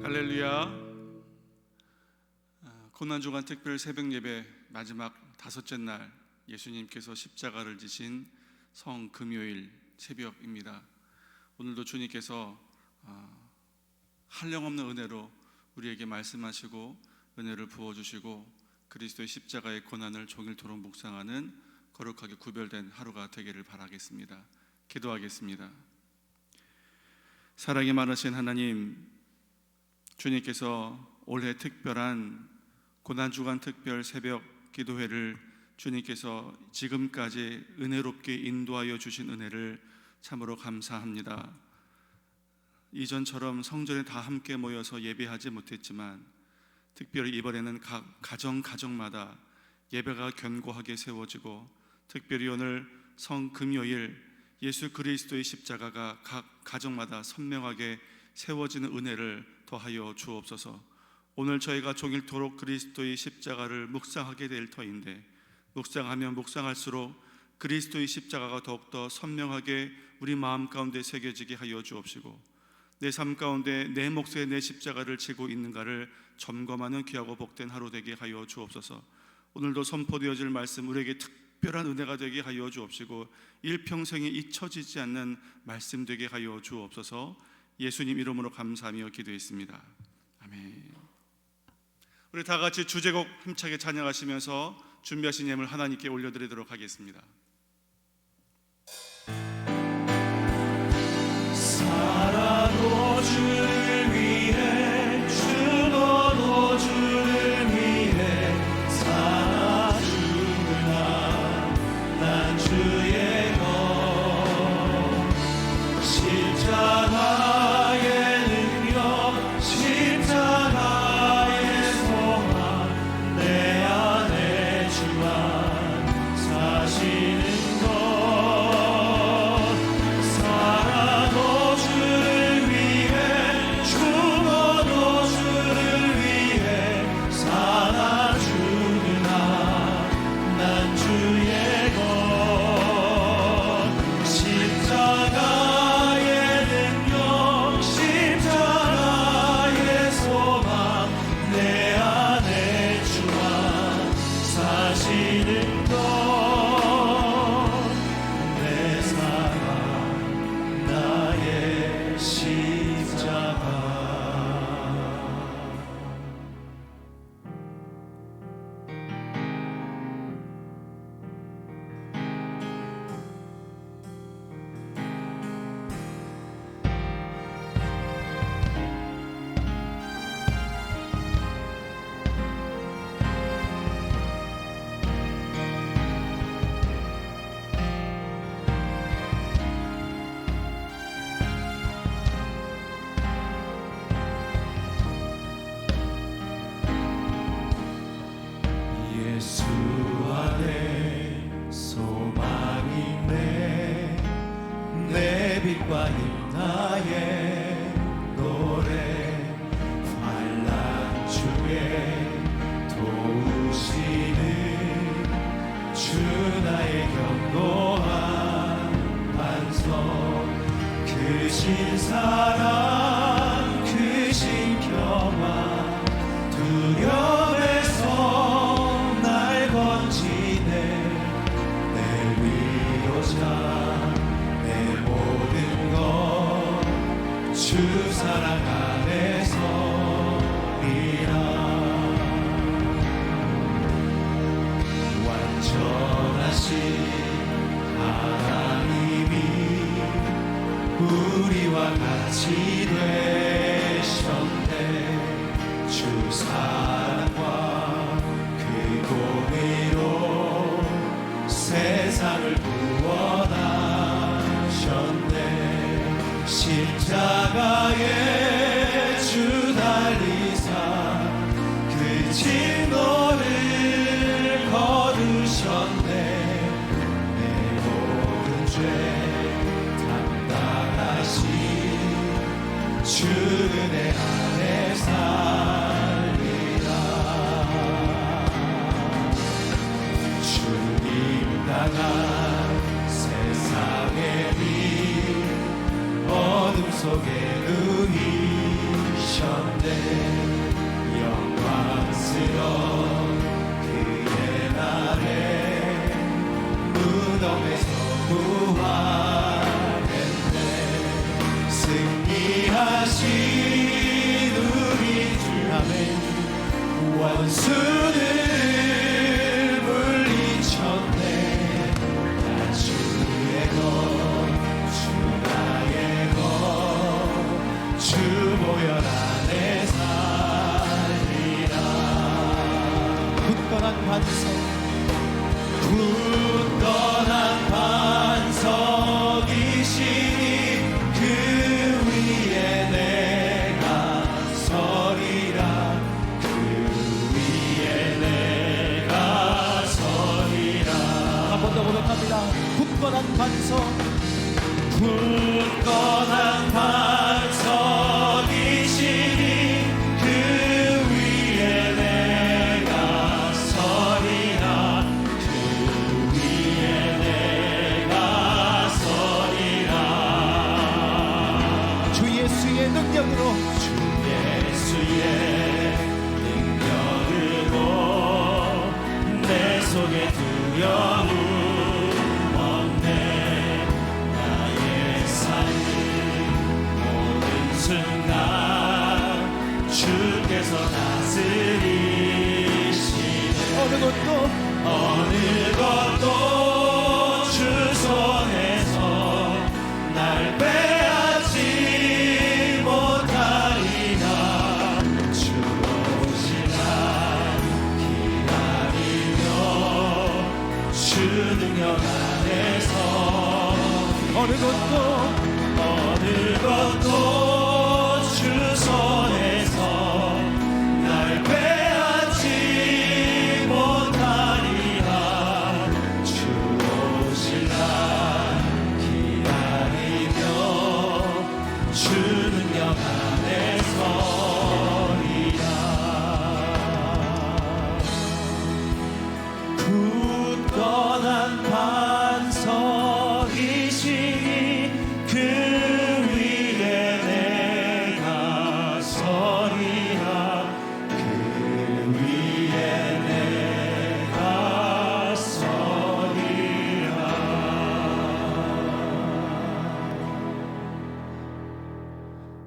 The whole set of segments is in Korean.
할렐루야. 고난주간 특별 새벽 예배 마지막 다섯째 날, 예수님께서 십자가를 지신 성금요일 새벽입니다. 오늘도 주님께서 한량없는 은혜로 우리에게 말씀하시고 은혜를 부어주시고 그리스도의 십자가의 고난을 종일토록 묵상하는 거룩하게 구별된 하루가 되기를 바라겠습니다. 기도하겠습니다. 사랑이 많으신 하나님, 주님께서 올해 특별한 고난주간 특별 새벽 기도회를 주님께서 지금까지 은혜롭게 인도하여 주신 은혜를 참으로 감사합니다. 이전처럼 성전에 다 함께 모여서 예배하지 못했지만 특별히 이번에는 각 가정마다 예배가 견고하게 세워지고 특별히 오늘 성금요일 예수 그리스도의 십자가가 각 가정마다 선명하게 세워지는 은혜를 더하여 주옵소서. 오늘 저희가 종일토록 그리스도의 십자가를 묵상하게 될 터인데, 묵상하면 묵상할수록 그리스도의 십자가가 더욱더 선명하게 우리 마음 가운데 새겨지게 하여 주옵시고, 내 삶 가운데 내 몫에 내 십자가를 지고 있는가를 점검하는 귀하고 복된 하루 되게 하여 주옵소서. 오늘도 선포되어질 말씀 우리에게 특별한 은혜가 되게 하여 주옵시고, 일평생에 잊혀지지 않는 말씀 되게 하여 주옵소서. 예수님 이름으로 감사하며 기도했습니다. 아멘. 우리 다 같이 주제곡 힘차게 찬양하시면서 준비하신 예물 하나님께 올려드리도록 하겠습니다. 살아도 주를 위해, 죽어도 주를 위해 살아주구나. 난 주의 것, 십자가의 능력, 십자가의 소망, 내 안에 주만 사시는 것. 살아도 주를 위해, 죽어도 주를 위해 살아주구나. 난 주의 것, 십자가의 능력, 십자가의 소망, 내 안에 주만 사시는 것. 내 사랑, 나의 십자가. 예수 안에 소망이 있네. 내 빛과 힘 나의 노래, 환난 중에 도우시는 주 나의 견고한 반석. 크신 사랑, 크신 평화, 두려움에서 날 건지네. 내 위로자, 내 모든 것 주 사랑 안에서이라. 완전하신 하나님이 우리와 같이 되셨네. 주 사랑과 그 공의로 세상을 구원하셨네. 십자가에 주 달리사 그 진노를 거두셨네. 내 모든 죄 담당하신 주 은혜 안에 살리라. 주님 당한 세상의 빛, 어둠 속에 누이셨네. 원수를 물리쳤네. 나 주의 것, 주 나의 것, 주 보혈 안에 살리라. 굳건한 반석, 굳건한 반석이시니 그 위에 내가 서리라. 그 위에 내가 서리라. 한 번 더 고백합니다. 굳건한 반석, 굳건한 반석이시니 그 위에 내가 서리라. 그 위에 내가 서리라. 주 예수의 능력으로, 주 예수의 능력으로 내 속에 두려움 없네. 나의 삶을 모든 순간 주께서 다스리시네. 어느 것도 주 손에서 날 빼앗지 못하리라. 주 오시나 기다리며 주 능력 안에서 어느 것도 주 손에서 날 빼앗지 못하리라. 주 오실 날 기다리며 주 능력 안에 서리라. 굳건한 반석이시니 그 위에 내가 서리라. 그 위에 내가 서리라.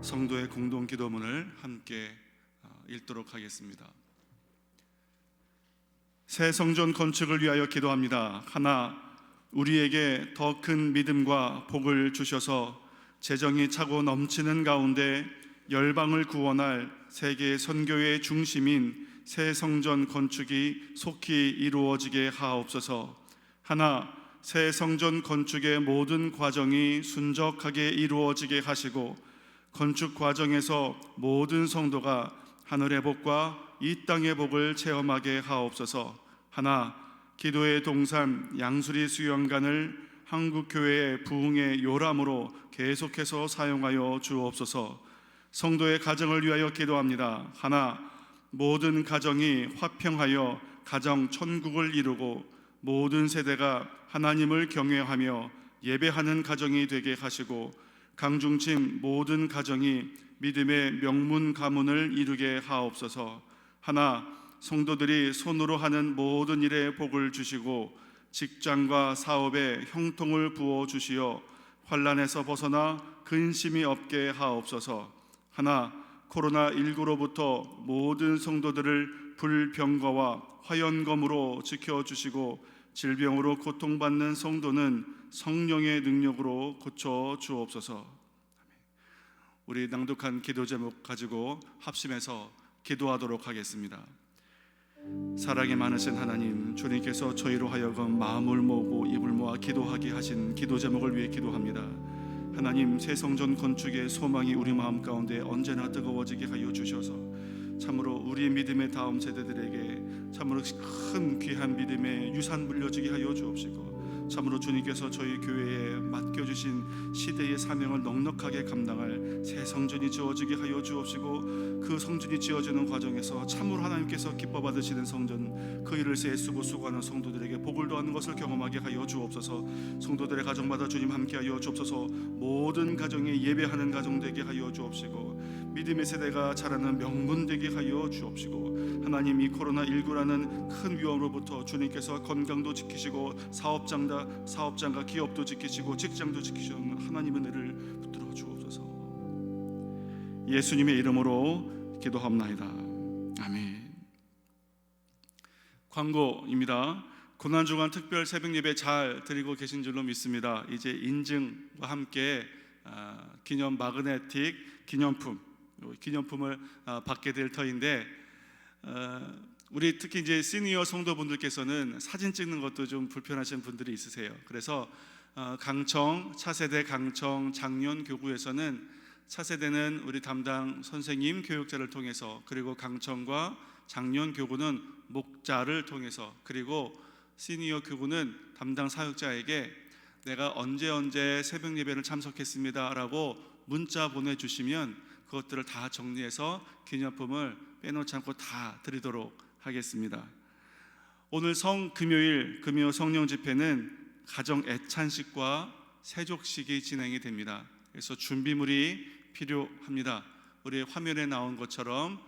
성도의 공동 기도문을 함께 읽도록 하겠습니다. 새 성전 건축을 위하여 기도합니다. 하나, 우리에게 더 큰 믿음과 복을 주셔서 재정이 차고 넘치는 가운데 열방을 구원할 세계 선교의 중심인 새 성전 건축이 속히 이루어지게 하옵소서. 하나, 새 성전 건축의 모든 과정이 순적하게 이루어지게 하시고 건축 과정에서 모든 성도가 하늘의 복과 이 땅의 복을 체험하게 하옵소서. 하나, 기도의 동산 양수리 수영관을 한국교회의 부흥의 요람으로 계속해서 사용하여 주옵소서. 성도의 가정을 위하여 기도합니다. 하나, 모든 가정이 화평하여 가정 천국을 이루고 모든 세대가 하나님을 경외하며 예배하는 가정이 되게 하시고 강중심 모든 가정이 믿음의 명문 가문을 이루게 하옵소서. 하나, 성도들이 손으로 하는 모든 일에 복을 주시고 직장과 사업에 형통을 부어 주시어 환난에서 벗어나 근심이 없게 하옵소서. 하나, 코로나19로부터 모든 성도들을 불병거와 화연검으로 지켜주시고 질병으로 고통받는 성도는 성령의 능력으로 고쳐 주옵소서. 우리 낭독한 기도 제목 가지고 합심해서 기도하도록 하겠습니다. 사랑이 많으신 하나님, 주님께서 저희로 하여금 마음을 모으고 입을 모아 기도하게 하신 기도 제목을 위해 기도합니다. 하나님, 새 성전 건축의 소망이 우리 마음 가운데 언제나 뜨거워지게 하여 주셔서 참으로 우리 믿음의 다음 세대들에게 참으로 큰 귀한 믿음의 유산 물려주게 하여 주옵시고 참으로 주님께서 저희 교회에 맡겨주신 시대의 사명을 넉넉하게 감당할 새 성전이 지어지게 하여 주옵시고 그 성전이 지어지는 과정에서 참으로 하나님께서 기뻐 받으시는 성전, 그 일을 애쓰고 수고하는 성도들에게 복을 더하는 것을 경험하게 하여 주옵소서. 성도들의 가정마다 주님 함께하여 주옵소서. 모든 가정이 예배하는 가정 되게 하여 주옵시고 믿음의 세대가 자라는 명문 되게 하여 주옵시고 하나님, 이 코로나19라는 큰 위험으로부터 주님께서 건강도 지키시고 사업장과 기업도 지키시고 직장도 지키시는 하나님의 은혜를 붙들어 주옵소서. 예수님의 이름으로 기도합나이다. 아멘. 광고입니다. 고난주간 특별 새벽 예배 잘 드리고 계신 줄로 믿습니다. 이제 인증과 함께 기념 마그네틱 기념품을 받게 될 터인데, 우리 특히 이제 시니어 성도분들께서는 사진 찍는 것도 좀 불편하신 분들이 있으세요. 그래서 강청 차세대 강청 장년 교구에서는 차세대는 우리 담당 선생님 교육자를 통해서, 그리고 강청과 장년 교구는 목자를 통해서, 그리고 시니어 교구는 담당 사역자에게 내가 언제 새벽 예배를 참석했습니다 라고 문자 보내주시면 그것들을 다 정리해서 기념품을 빼놓지 않고 다 드리도록 하겠습니다. 오늘 금요일 금요 성령 집회는 가정 애찬식과 세족식이 진행이 됩니다. 그래서 준비물이 필요합니다. 우리 화면에 나온 것처럼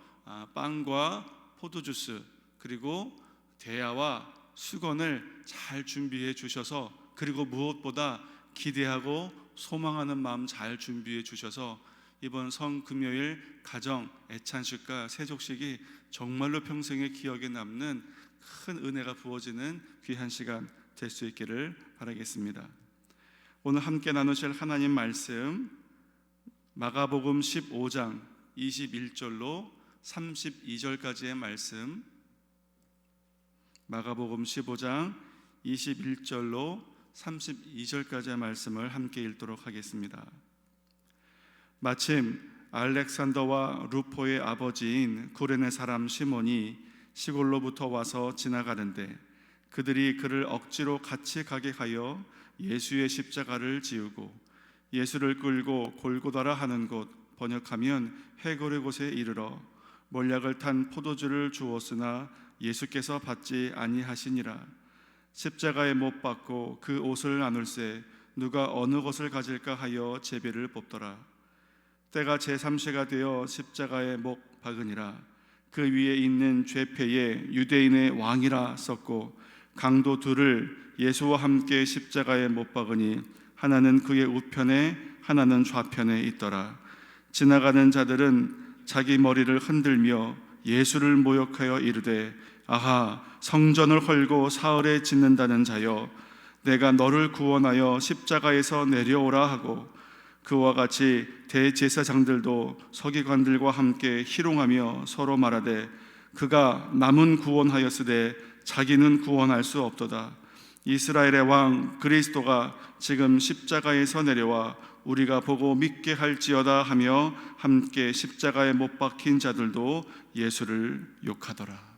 빵과 포도주스, 그리고 대야와 수건을 잘 준비해 주셔서, 그리고 무엇보다 기대하고 소망하는 마음 잘 준비해 주셔서 이번 성금요일 가정 애찬식과 세족식이 정말로 평생의 기억에 남는 큰 은혜가 부어지는 귀한 시간 될 수 있기를 바라겠습니다. 오늘 함께 나누실 하나님 말씀 마가복음 15장 21절로 32절까지의 말씀, 마가복음 15장 21절로 32절까지의 말씀을 함께 읽도록 하겠습니다. 마침 알렉산더와 루포의 아버지인 구레네 사람 시몬이 시골로부터 와서 지나가는데 그들이 그를 억지로 같이 가게 하여 예수의 십자가를 지우고 예수를 끌고 골고다라 하는 곳, 번역하면 해골의 곳에 이르러 몰약을 탄 포도주를 주었으나 예수께서 받지 아니하시니라. 십자가에 못 박고 그 옷을 나눌세 누가 어느 것을 가질까 하여 제비를 뽑더라. 때가 제3세가 되어 십자가에 못 박으니라. 그 위에 있는 죄패에 유대인의 왕이라 썼고 강도 둘을 예수와 함께 십자가에 못 박으니 하나는 그의 우편에 하나는 좌편에 있더라. 지나가는 자들은 자기 머리를 흔들며 예수를 모욕하여 이르되 아하, 성전을 헐고 사흘에 짓는다는 자여, 내가 너를 구원하여 십자가에서 내려오라 하고, 그와 같이 대제사장들도 서기관들과 함께 희롱하며 서로 말하되 그가 남은 구원하였으되 자기는 구원할 수 없도다. 이스라엘의 왕 그리스도가 지금 십자가에서 내려와 우리가 보고 믿게 할지어다 하며 함께 십자가에 못 박힌 자들도 예수를 욕하더라.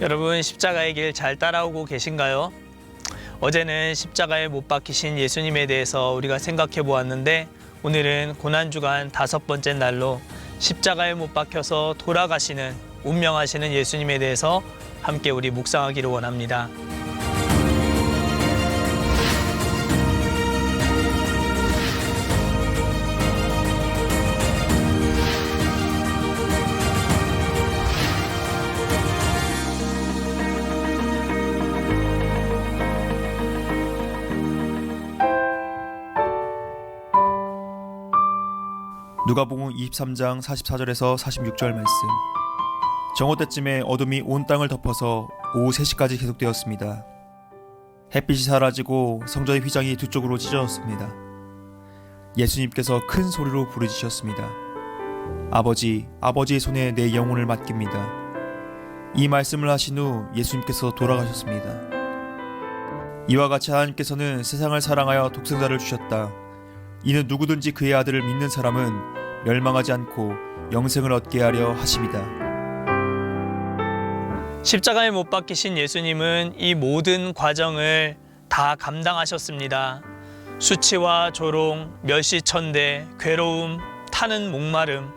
여러분, 십자가의 길 잘 따라오고 계신가요? 어제는 십자가에 못 박히신 예수님에 대해서 우리가 생각해 보았는데, 오늘은 고난주간 5번째 날로 십자가에 못 박혀서 돌아가시는 운명하시는 예수님에 대해서 함께 우리 묵상하기를 원합니다. 누가복음 23장 44절에서 46절 말씀. 정오 때쯤에 어둠이 온 땅을 덮어서 오후 3시까지 계속되었습니다. 햇빛이 사라지고 성전의 휘장이 두 쪽으로 찢어졌습니다. 예수님께서 큰 소리로 부르짖으셨습니다. 아버지, 아버지의 손에 내 영혼을 맡깁니다. 이 말씀을 하신 후 예수님께서 돌아가셨습니다. 이와 같이 하나님께서는 세상을 사랑하여 독생자를 주셨다. 이는 누구든지 그의 아들을 믿는 사람은 멸망하지 않고 영생을 얻게 하려 하심이다. 십자가에 못 박히신 예수님은 이 모든 과정을 다 감당하셨습니다. 수치와 조롱, 멸시천대, 괴로움, 타는 목마름,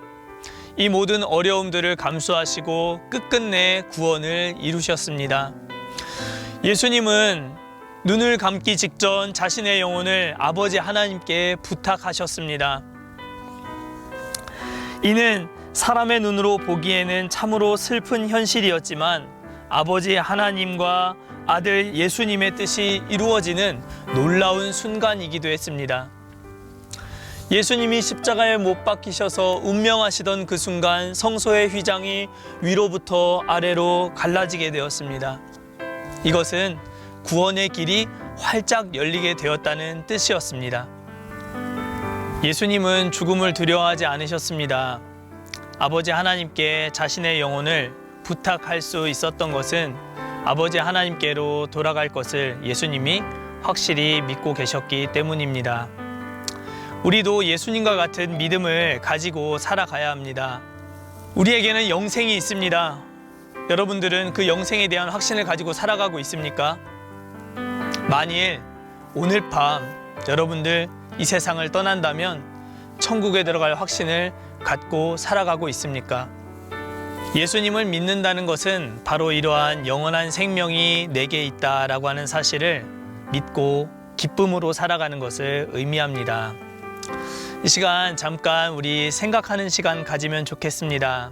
이 모든 어려움들을 감수하시고 끝끝내 구원을 이루셨습니다. 예수님은 눈을 감기 직전 자신의 영혼을 아버지 하나님께 부탁하셨습니다. 이는 사람의 눈으로 보기에는 참으로 슬픈 현실이었지만 아버지 하나님과 아들 예수님의 뜻이 이루어지는 놀라운 순간이기도 했습니다. 예수님이 십자가에 못 박히셔서 운명하시던 그 순간 성소의 휘장이 위로부터 아래로 갈라지게 되었습니다. 이것은 구원의 길이 활짝 열리게 되었다는 뜻이었습니다. 예수님은 죽음을 두려워하지 않으셨습니다. 아버지 하나님께 자신의 영혼을 부탁할 수 있었던 것은 아버지 하나님께로 돌아갈 것을 예수님이 확실히 믿고 계셨기 때문입니다. 우리도 예수님과 같은 믿음을 가지고 살아가야 합니다. 우리에게는 영생이 있습니다. 여러분들은 그 영생에 대한 확신을 가지고 살아가고 있습니까? 만일 오늘 밤 여러분들 이 세상을 떠난다면 천국에 들어갈 확신을 갖고 살아가고 있습니까? 예수님을 믿는다는 것은 바로 이러한 영원한 생명이 내게 있다라고 하는 사실을 믿고 기쁨으로 살아가는 것을 의미합니다. 이 시간 잠깐 우리 생각하는 시간 가지면 좋겠습니다.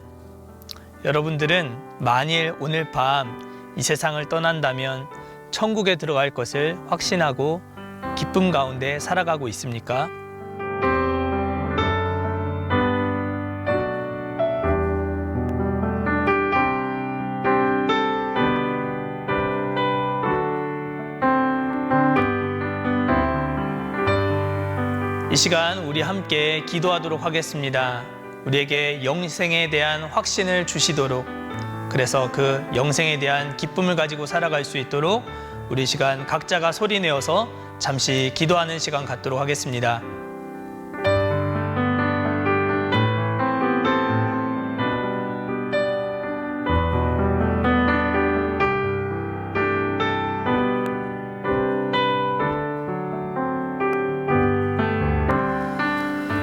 여러분들은 만일 오늘 밤 이 세상을 떠난다면 천국에 들어갈 것을 확신하고 기쁨 가운데 살아가고 있습니까? 이 시간 우리 함께 기도하도록 하겠습니다. 우리에게 영생에 대한 확신을 주시도록, 그래서 그 영생에 대한 기쁨을 가지고 살아갈 수 있도록 우리 시간 각자가 소리내어서 잠시 기도하는 시간 갖도록 하겠습니다.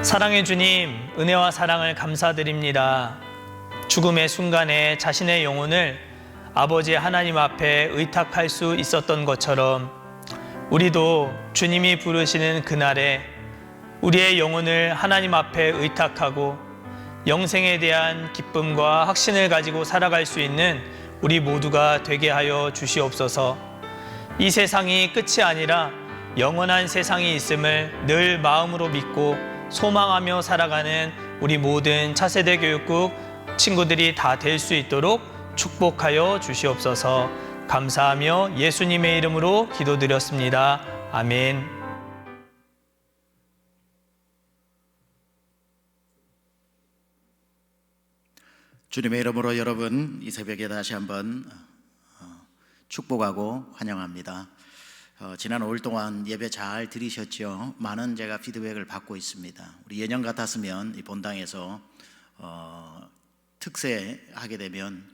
사랑의 주님, 은혜와 사랑을 감사드립니다. 죽음의 순간에 자신의 영혼을 아버지 하나님 앞에 의탁할 수 있었던 것처럼 우리도 주님이 부르시는 그날에 우리의 영혼을 하나님 앞에 의탁하고 영생에 대한 기쁨과 확신을 가지고 살아갈 수 있는 우리 모두가 되게 하여 주시옵소서. 이 세상이 끝이 아니라 영원한 세상이 있음을 늘 마음으로 믿고 소망하며 살아가는 우리 모든 차세대 교육국 친구들이 다 될 수 있도록 축복하여 주시옵소서. 감사하며 예수님의 이름으로 기도드렸습니다. 아멘. 주님의 이름으로 여러분 이 새벽에 다시 한번 축복하고 환영합니다. 지난 5일 동안 예배 잘 드리셨죠? 많은 제가 피드백을 받고 있습니다. 우리 예년 같았으면 이 본당에서 특세하게 되면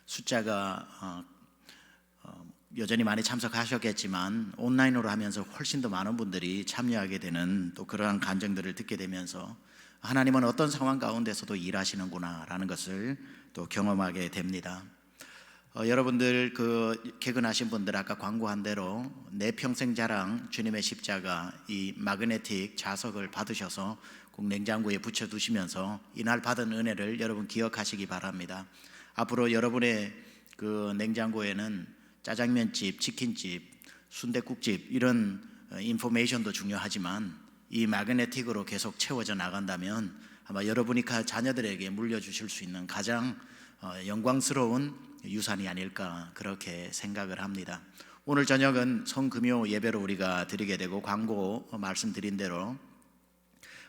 숫자가 여전히 많이 참석하셨겠지만 온라인으로 하면서 훨씬 더 많은 분들이 참여하게 되는 또 그러한 감정들을 듣게 되면서 하나님은 어떤 상황 가운데서도 일하시는구나 라는 것을 또 경험하게 됩니다. 여러분들 개근하신 분들 아까 광고한 대로 내 평생 자랑 주님의 십자가 이 마그네틱 자석을 받으셔서 꼭 냉장고에 붙여두시면서 이날 받은 은혜를 여러분 기억하시기 바랍니다. 앞으로 여러분의 그 냉장고에는 짜장면집, 치킨집, 순댓국집 이런 인포메이션도 중요하지만 이 마그네틱으로 계속 채워져 나간다면 아마 여러분이 자녀들에게 물려주실 수 있는 가장 영광스러운 유산이 아닐까 그렇게 생각을 합니다. 오늘 저녁은 성금요 예배로 우리가 드리게 되고 광고 말씀드린 대로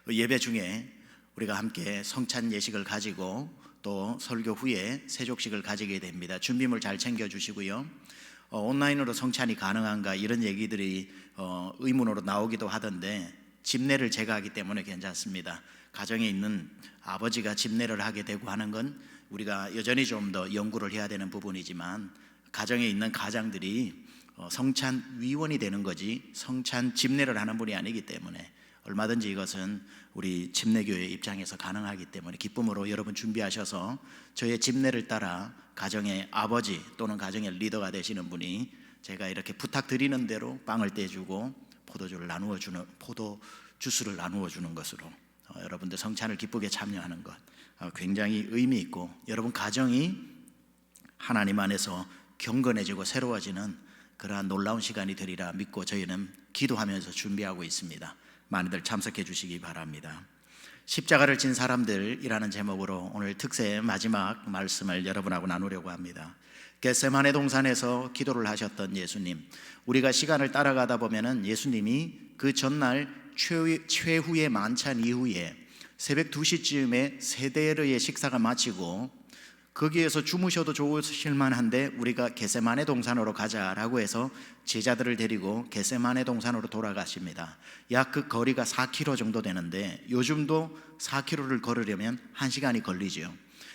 예배 중에 우리가 함께 성찬 예식을 가지고 또 설교 후에 세족식을 가지게 됩니다. 준비물 잘 챙겨주시고요. 온라인으로 성찬이 가능한가 이런 얘기들이 의문으로 나오기도 하던데 집례를 제가 하기 때문에 괜찮습니다. 가정에 있는 아버지가 집례를 하게 되고 하는 건 우리가 여전히 좀 더 연구를 해야 되는 부분이지만 가정에 있는 가장들이 성찬 위원이 되는 거지 성찬 집례를 하는 분이 아니기 때문에 얼마든지 이것은 우리 집례교회 입장에서 가능하기 때문에 기쁨으로 여러분 준비하셔서 저의 집례를 따라 가정의 아버지 또는 가정의 리더가 되시는 분이 제가 이렇게 부탁드리는 대로 빵을 떼주고 포도주스를 나누어 주는 것으로 여러분들 성찬을 기쁘게 참여하는 것 굉장히 의미 있고 여러분 가정이 하나님 안에서 경건해지고 새로워지는 그러한 놀라운 시간이 되리라 믿고 저희는 기도하면서 준비하고 있습니다. 많이들 참석해 주시기 바랍니다. 십자가를 진 사람들이라는 제목으로 오늘 특세 마지막 말씀을 여러분하고 나누려고 합니다. 겟세마네 동산에서 기도를 하셨던 예수님, 우리가 시간을 따라가다 보면은 예수님이 그 전날 최후의 만찬 이후에 새벽 2시쯤에 세대의 식사가 마치고 거기에서 주무셔도 좋으실 만한데 우리가 겟세마네 동산으로 가자라고 해서 제자들을 데리고 겟세마네 동산으로 돌아가십니다. 약 그 거리가 4km 정도 되는데 요즘도 4km를 걸으려면 1시간이 걸리죠.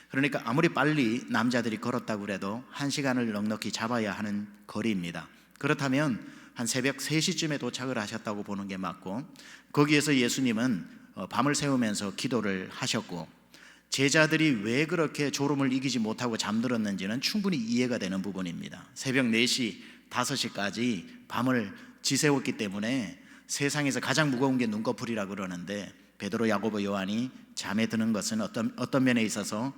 그러니까 아무리 빨리 남자들이 걸었다고 해도 1시간을 넉넉히 잡아야 하는 거리입니다. 그렇다면 한 새벽 3시쯤에 도착을 하셨다고 보는 게 맞고, 거기에서 예수님은 밤을 새우면서 기도를 하셨고, 제자들이 왜 그렇게 졸음을 이기지 못하고 잠들었는지는 충분히 이해가 되는 부분입니다. 새벽 4시, 5시까지 밤을 지새웠기 때문에 세상에서 가장 무거운 게 눈꺼풀이라 그러는데, 베드로, 야고보, 요한이 잠에 드는 것은 어떤 면에 있어서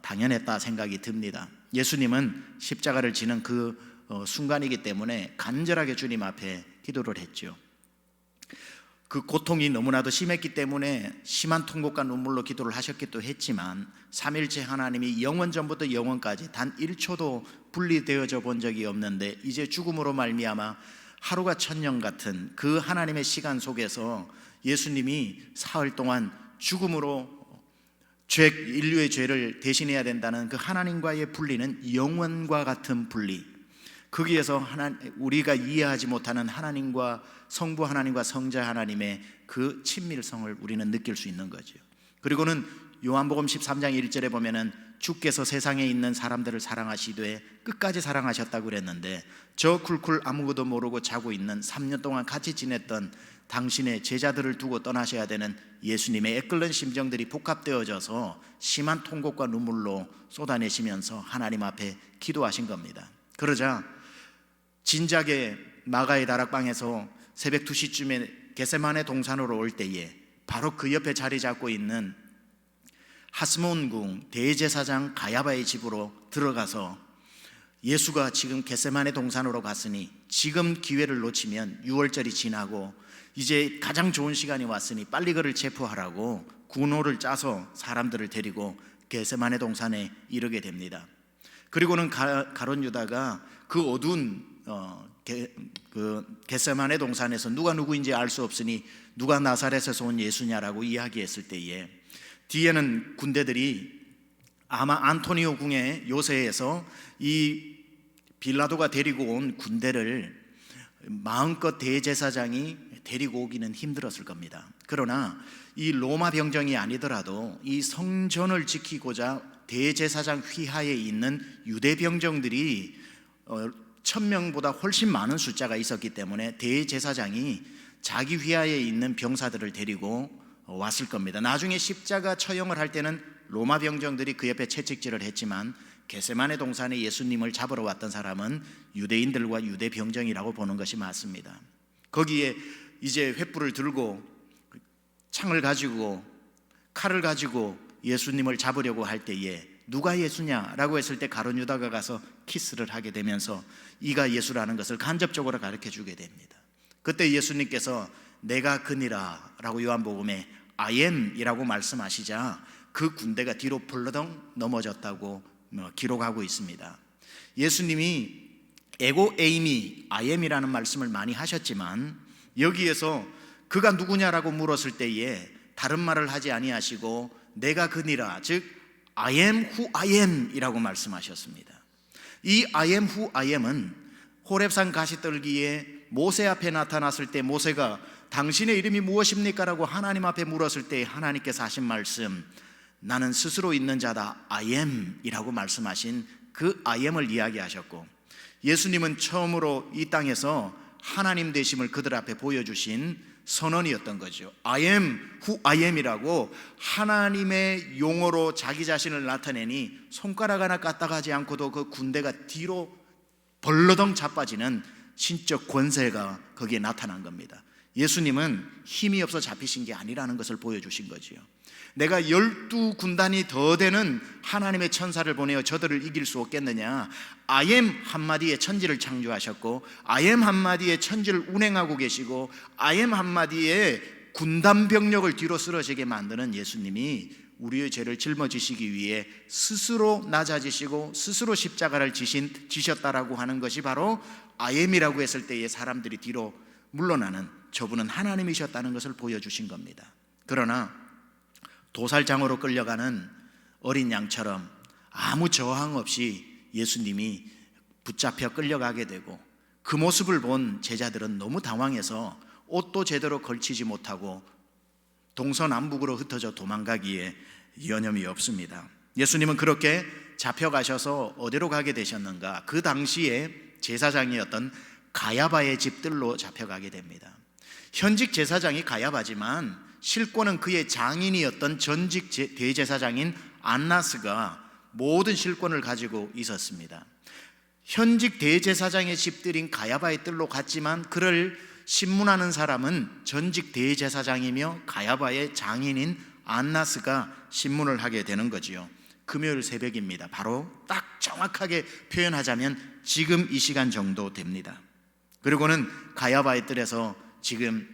당연했다 생각이 듭니다. 예수님은 십자가를 지는 그 순간이기 때문에 간절하게 주님 앞에 기도를 했죠. 그 고통이 너무나도 심했기 때문에 심한 통곡과 눈물로 기도를 하셨기도 했지만, 삼일째 하나님이 영원 전부터 영원까지 단 1초도 분리되어져 본 적이 없는데 이제 죽음으로 말미암아 하루가 천년 같은 그 하나님의 시간 속에서 예수님이 사흘 동안 죽음으로 인류의 죄를 대신해야 된다는 그 하나님과의 분리는 영원과 같은 분리, 거기에서 우리가 이해하지 못하는 하나님과 성부 하나님과 성자 하나님의 그 친밀성을 우리는 느낄 수 있는 거죠. 그리고는 요한복음 13장 1절에 보면은 주께서 세상에 있는 사람들을 사랑하시되 끝까지 사랑하셨다고 그랬는데, 저 쿨쿨 아무것도 모르고 자고 있는 3년 동안 같이 지냈던 당신의 제자들을 두고 떠나셔야 되는 예수님의 애끓는 심정들이 복합되어져서 심한 통곡과 눈물로 쏟아내시면서 하나님 앞에 기도하신 겁니다. 그러자 진작에 마가의 다락방에서 새벽 2시쯤에 겟세마네 동산으로 올 때에 바로 그 옆에 자리 잡고 있는 하스몬궁 대제사장 가야바의 집으로 들어가서 예수가 지금 겟세마네 동산으로 갔으니 지금 기회를 놓치면 6월절이 지나고 이제 가장 좋은 시간이 왔으니 빨리 그를 체포하라고 군호를 짜서 사람들을 데리고 겟세마네 동산에 이르게 됩니다. 그리고는 가룟 유다가 그 어두운 겟세마네 동산에서 누가 누구인지 알 수 없으니 누가 나사렛에서 온 예수냐라고 이야기했을 때에 뒤에는 군대들이 아마 안토니오 궁의 요새에서 이 빌라도가 데리고 온 군대를 마음껏 대제사장이 데리고 오기는 힘들었을 겁니다. 그러나 이 로마 병정이 아니더라도 이 성전을 지키고자 대제사장 휘하에 있는 유대 병정들이 1000명보다 훨씬 많은 숫자가 있었기 때문에 대제사장이 자기 휘하에 있는 병사들을 데리고 왔을 겁니다. 나중에 십자가 처형을 할 때는 로마 병정들이 그 옆에 채찍질을 했지만 겟세마네 동산에 예수님을 잡으러 왔던 사람은 유대인들과 유대 병정이라고 보는 것이 맞습니다. 거기에 이제 횃불을 들고 창을 가지고 칼을 가지고 예수님을 잡으려고 할 때에 누가 예수냐라고 했을 때 가룟 유다가 가서 키스를 하게 되면서 이가 예수라는 것을 간접적으로 가르쳐 주게 됩니다. 그때 예수님께서 내가 그니라 라고 요한복음에 I am 이라고 말씀하시자 그 군대가 뒤로 벌러덩 넘어졌다고 기록하고 있습니다. 예수님이 에고 에이미 I am이라는 말씀을 많이 하셨지만 여기에서 그가 누구냐라고 물었을 때에 다른 말을 하지 아니하시고 내가 그니라, 즉 I am who I am 이라고 말씀하셨습니다. 이 I am who I am은 호렙산 가시떨기에 모세 앞에 나타났을 때 모세가 당신의 이름이 무엇입니까? 라고 하나님 앞에 물었을 때 하나님께서 하신 말씀, 나는 스스로 있는 자다 I am 이라고 말씀하신 그 I am을 이야기하셨고, 예수님은 처음으로 이 땅에서 하나님 되심을 그들 앞에 보여주신 선언이었던 거죠. I am who I am 이라고 하나님의 용어로 자기 자신을 나타내니 손가락 하나 까딱하지 않고도 그 군대가 뒤로 벌러덩 자빠지는 신적 권세가 거기에 나타난 겁니다. 예수님은 힘이 없어 잡히신 게 아니라는 것을 보여주신 거지요. 내가 12군단이 더 되는 하나님의 천사를 보내어 저들을 이길 수 없겠느냐. I am 한마디에 천지를 창조하셨고 I am 한마디에 천지를 운행하고 계시고 I am 한마디에 군단 병력을 뒤로 쓰러지게 만드는 예수님이 우리의 죄를 짊어지시기 위해 스스로 낮아지시고 스스로 십자가를 지셨다라고 하는 것이 바로 아엠이라고 했을 때에 사람들이 뒤로 물러나는, 저분은 하나님이셨다는 것을 보여주신 겁니다. 그러나 도살장으로 끌려가는 어린 양처럼 아무 저항 없이 예수님이 붙잡혀 끌려가게 되고, 그 모습을 본 제자들은 너무 당황해서 옷도 제대로 걸치지 못하고 동서남북으로 흩어져 도망가기에 여념이 없습니다. 예수님은 그렇게 잡혀가셔서 어디로 가게 되셨는가? 그 당시에 제사장이었던 가야바의 집들로 잡혀가게 됩니다. 현직 제사장이 가야바지만 실권은 그의 장인이었던 전직 대제사장인 안나스가 모든 실권을 가지고 있었습니다. 현직 대제사장의 집들인 가야바의 뜰로 갔지만 그를 신문하는 사람은 전직 대제사장이며 가야바의 장인인 안나스가 신문을 하게 되는 거지요. 금요일 새벽입니다. 바로 딱 정확하게 표현하자면 지금 이 시간 정도 됩니다. 그리고는 가야바의 뜰에서 지금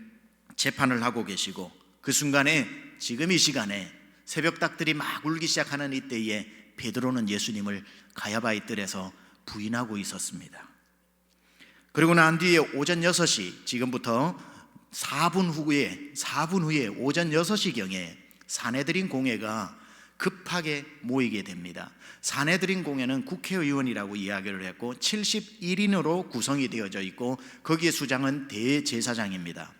재판을 하고 계시고, 그 순간에 지금 이 시간에 새벽닭들이 막 울기 시작하는 이때에 베드로는 예수님을 가야바의 뜰에서 부인하고 있었습니다. 그리고 난 뒤에 오전 6시, 지금부터 4분 후에 오전 6시경에 사내들인 공회가 급하게 모이게 됩니다. 사내들인 공회는 국회의원이라고 이야기를 했고 71인으로 구성이 되어져 있고 거기에 수장은 대제사장입니다.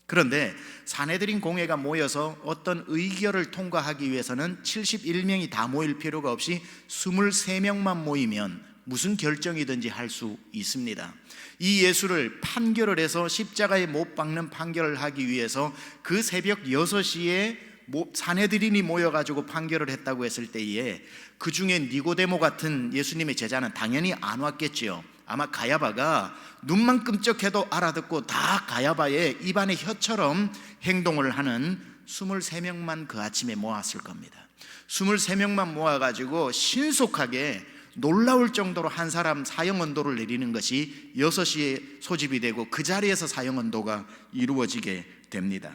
그런데 사내들인 공회가 모여서 어떤 의결을 통과하기 위해서는 71명이 다 모일 필요가 없이 23명만 모이면 무슨 결정이든지 할 수 있습니다. 이 예수를 판결을 해서 십자가에 못 박는 판결을 하기 위해서 그 새벽 6시에 사내들인이 모여가지고 판결을 했다고 했을 때에 그 중에 니고데모 같은 예수님의 제자는 당연히 안 왔겠지요. 아마 가야바가 눈만 끔찍해도 알아듣고 다 가야바의 입안의 혀처럼 행동을 하는 23명만 그 아침에 모았을 겁니다. 23명만 모아가지고 신속하게 놀라울 정도로 한 사람 사형언도를 내리는 것이 6시에 소집이 되고 그 자리에서 사형언도가 이루어지게 됩니다.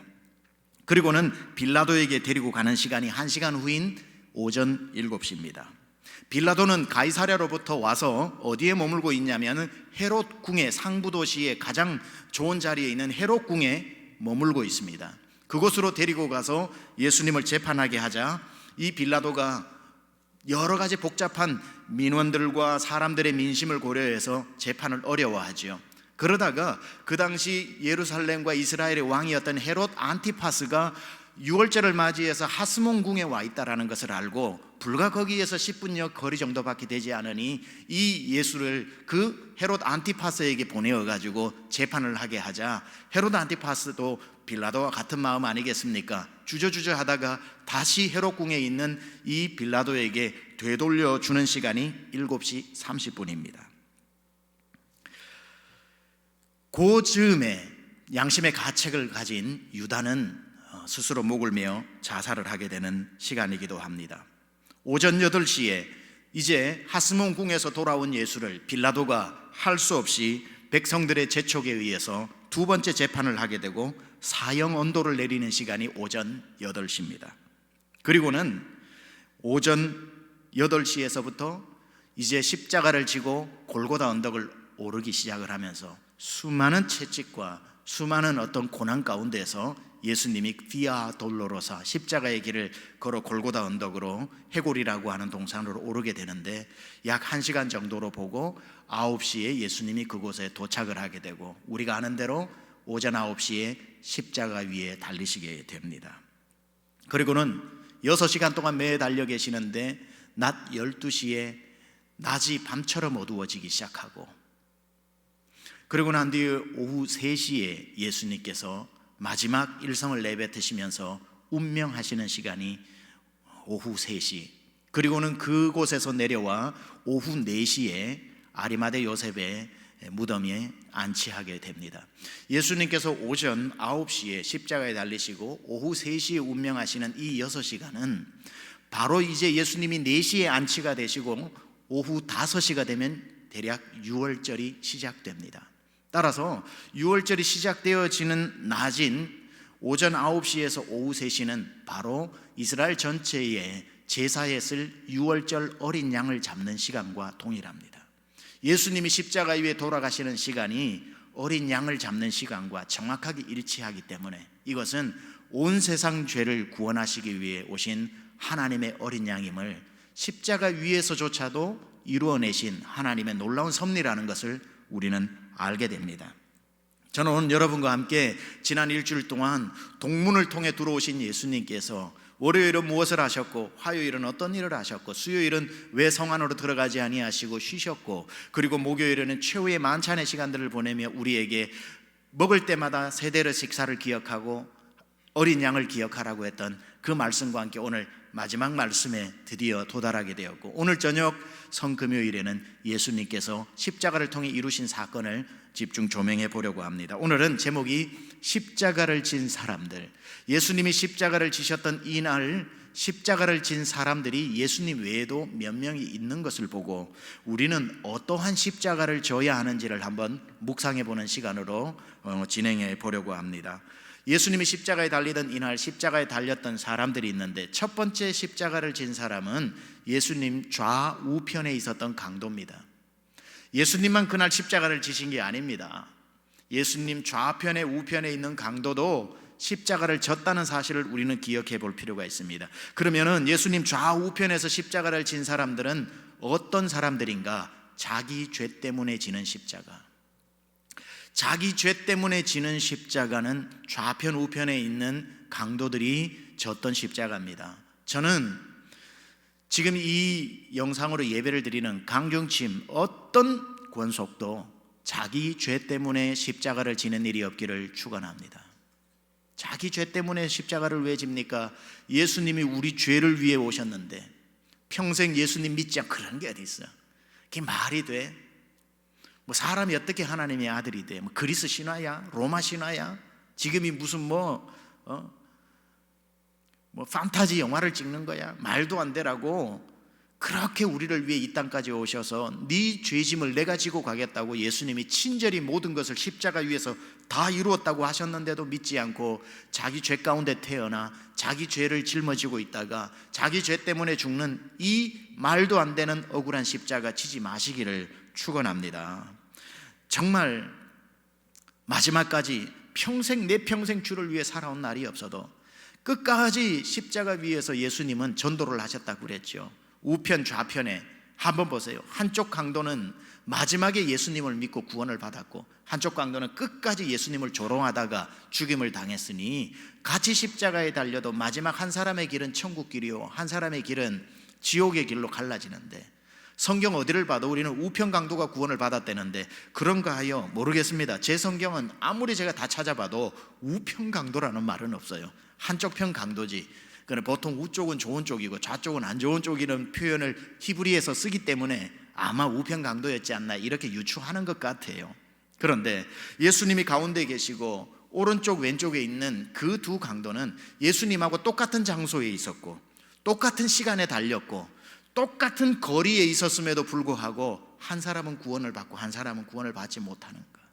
그리고는 빌라도에게 데리고 가는 시간이 1시간 후인 오전 7시입니다. 빌라도는 가이사랴로부터 와서 어디에 머물고 있냐면 헤롯 궁의 상부도시의 가장 좋은 자리에 있는 헤롯 궁에 머물고 있습니다. 그곳으로 데리고 가서 예수님을 재판하게 하자 이 빌라도가 여러 가지 복잡한 민원들과 사람들의 민심을 고려해서 재판을 어려워하지요. 그러다가 그 당시 예루살렘과 이스라엘의 왕이었던 헤롯 안티파스가 6월절을 맞이해서 하스몬 궁에 와 있다라는 것을 알고 불과 거기에서 10분여 거리 정도밖에 되지 않으니 이 예수를 그 헤롯 안티파스에게 보내어 가지고 재판을 하게 하자 헤롯 안티파스도 빌라도와 같은 마음 아니겠습니까? 주저주저 하다가 다시 헤롯 궁에 있는 이 빌라도에게 되돌려 주는 시간이 7시 30분입니다. 그 즈음에 양심의 가책을 가진 유다는 스스로 목을 메어 자살을 하게 되는 시간이기도 합니다. 오전 8시에 이제 하스몬 궁에서 돌아온 예수를 빌라도가 할 수 없이 백성들의 재촉에 의해서 두 번째 재판을 하게 되고 사형 언도를 내리는 시간이 오전 8시입니다. 그리고는 오전 8시에서부터 이제 십자가를 지고 골고다 언덕을 오르기 시작을 하면서 수많은 채찍과 수많은 어떤 고난 가운데서 예수님이 비아 돌로로사 십자가의 길을 걸어 골고다 언덕으로 해골이라고 하는 동산으로 오르게 되는데 약 1시간 정도로 보고 9시에 예수님이 그곳에 도착을 하게 되고 우리가 아는 대로 오전 9시에 십자가 위에 달리시게 됩니다. 그리고는 6시간 동안 매에 달려 계시는데 낮 12시에 낮이 밤처럼 어두워지기 시작하고 그리고 난 뒤에 오후 3시에 예수님께서 마지막 일성을 내뱉으시면서 운명하시는 시간이 오후 3시 그리고는 그곳에서 내려와 오후 4시에 아리마대 요셉의 무덤에 안치하게 됩니다. 예수님께서 오전 9시에 십자가에 달리시고 오후 3시에 운명하시는 이 6시간은 바로 이제 예수님이 4시에 안치가 되시고 오후 5시가 되면 대략 유월절이 시작됩니다. 따라서 유월절이 시작되어지는 낮인 오전 9시에서 오후 3시는 바로 이스라엘 전체에 제사에 쓸 유월절 어린 양을 잡는 시간과 동일합니다. 예수님이 십자가 위에 돌아가시는 시간이 어린 양을 잡는 시간과 정확하게 일치하기 때문에 이것은 온 세상 죄를 구원하시기 위해 오신 하나님의 어린 양임을 십자가 위에서조차도 이루어내신 하나님의 놀라운 섭리라는 것을 우리는 알게 됩니다. 저는 오늘 여러분과 함께 지난 일주일 동안 동문을 통해 들어오신 예수님께서 월요일은 무엇을 하셨고, 화요일은 어떤 일을 하셨고, 수요일은 왜 성 안으로 들어가지 아니하시고 쉬셨고, 그리고 목요일에는 최후의 만찬의 시간들을 보내며 우리에게 먹을 때마다 세대의 식사를 기억하고 어린 양을 기억하라고 했던 그 말씀과 함께 오늘 마지막 말씀에 드디어 도달하게 되었고, 오늘 저녁 성금요일에는 예수님께서 십자가를 통해 이루신 사건을 집중 조명해 보려고 합니다. 오늘은 제목이 십자가를 진 사람들. 예수님이 십자가를 지셨던 이날 십자가를 진 사람들이 예수님 외에도 몇 명이 있는 것을 보고 우리는 어떠한 십자가를 져야 하는지를 한번 묵상해 보는 시간으로 진행해 보려고 합니다. 예수님이 십자가에 달리던 이날 십자가에 달렸던 사람들이 있는데, 첫 번째 십자가를 진 사람은 예수님 좌우편에 있었던 강도입니다. 예수님만 그날 십자가를 지신 게 아닙니다. 예수님 좌편에 우편에 있는 강도도 십자가를 졌다는 사실을 우리는 기억해 볼 필요가 있습니다. 그러면은 예수님 좌우편에서 십자가를 진 사람들은 어떤 사람들인가? 자기 죄 때문에 지는 십자가. 자기 죄 때문에 지는 십자가는 좌편 우편에 있는 강도들이 졌던 십자가입니다. 저는 지금 이 영상으로 예배를 드리는 강중침 어떤 권속도 자기 죄 때문에 십자가를 지는 일이 없기를 축원합니다. 자기 죄 때문에 십자가를 왜 집니까? 예수님이 우리 죄를 위해 오셨는데 평생 예수님 믿지 않고 그런 게 어디 있어? 그게 말이 돼? 뭐 사람이 어떻게 하나님의 아들이 돼? 뭐 그리스 신화야? 로마 신화야? 지금이 무슨 뭐 판타지 영화를 찍는 거야? 말도 안 되라고 그렇게 우리를 위해 이 땅까지 오셔서 네 죄짐을 내가 지고 가겠다고 예수님이 친절히 모든 것을 십자가 위에서 다 이루었다고 하셨는데도 믿지 않고 자기 죄 가운데 태어나 자기 죄를 짊어지고 있다가 자기 죄 때문에 죽는 이 말도 안 되는 억울한 십자가 지지 마시기를 축원합니다. 정말 마지막까지 내 평생 주를 위해 살아온 날이 없어도 끝까지 십자가 위에서 예수님은 전도를 하셨다고 그랬죠. 우편 좌편에 한번 보세요. 한쪽 강도는 마지막에 예수님을 믿고 구원을 받았고 한쪽 강도는 끝까지 예수님을 조롱하다가 죽임을 당했으니 같이 십자가에 달려도 마지막 한 사람의 길은 천국 길이요 한 사람의 길은 지옥의 길로 갈라지는데, 성경 어디를 봐도 우리는 우편 강도가 구원을 받았다는데 그런가 하여 모르겠습니다. 제 성경은 아무리 제가 다 찾아봐도 우편 강도라는 말은 없어요. 한쪽 편 강도지. 보통 우쪽은 좋은 쪽이고 좌쪽은 안 좋은 쪽이라는 표현을 히브리에서 쓰기 때문에 아마 우편 강도였지 않나 이렇게 유추하는 것 같아요. 그런데 예수님이 가운데 계시고 오른쪽 왼쪽에 있는 그 두 강도는 예수님하고 똑같은 장소에 있었고 똑같은 시간에 달렸고 똑같은 거리에 있었음에도 불구하고 한 사람은 구원을 받고 한 사람은 구원을 받지 못하는 것.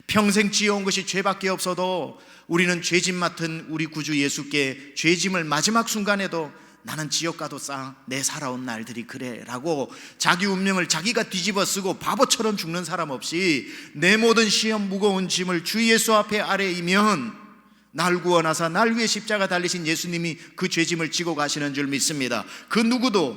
평생 지어온 것이 죄밖에 없어도 우리는 죄짐 맡은 우리 구주 예수께 죄짐을 마지막 순간에도 나는 지옥 가도 싸 내 살아온 날들이 그래 라고 자기 운명을 자기가 뒤집어 쓰고 바보처럼 죽는 사람 없이 내 모든 시험 무거운 짐을 주 예수 앞에 아래이면 날 구원하사 날 위해 십자가 달리신 예수님이 그 죄짐을 지고 가시는 줄 믿습니다. 그 누구도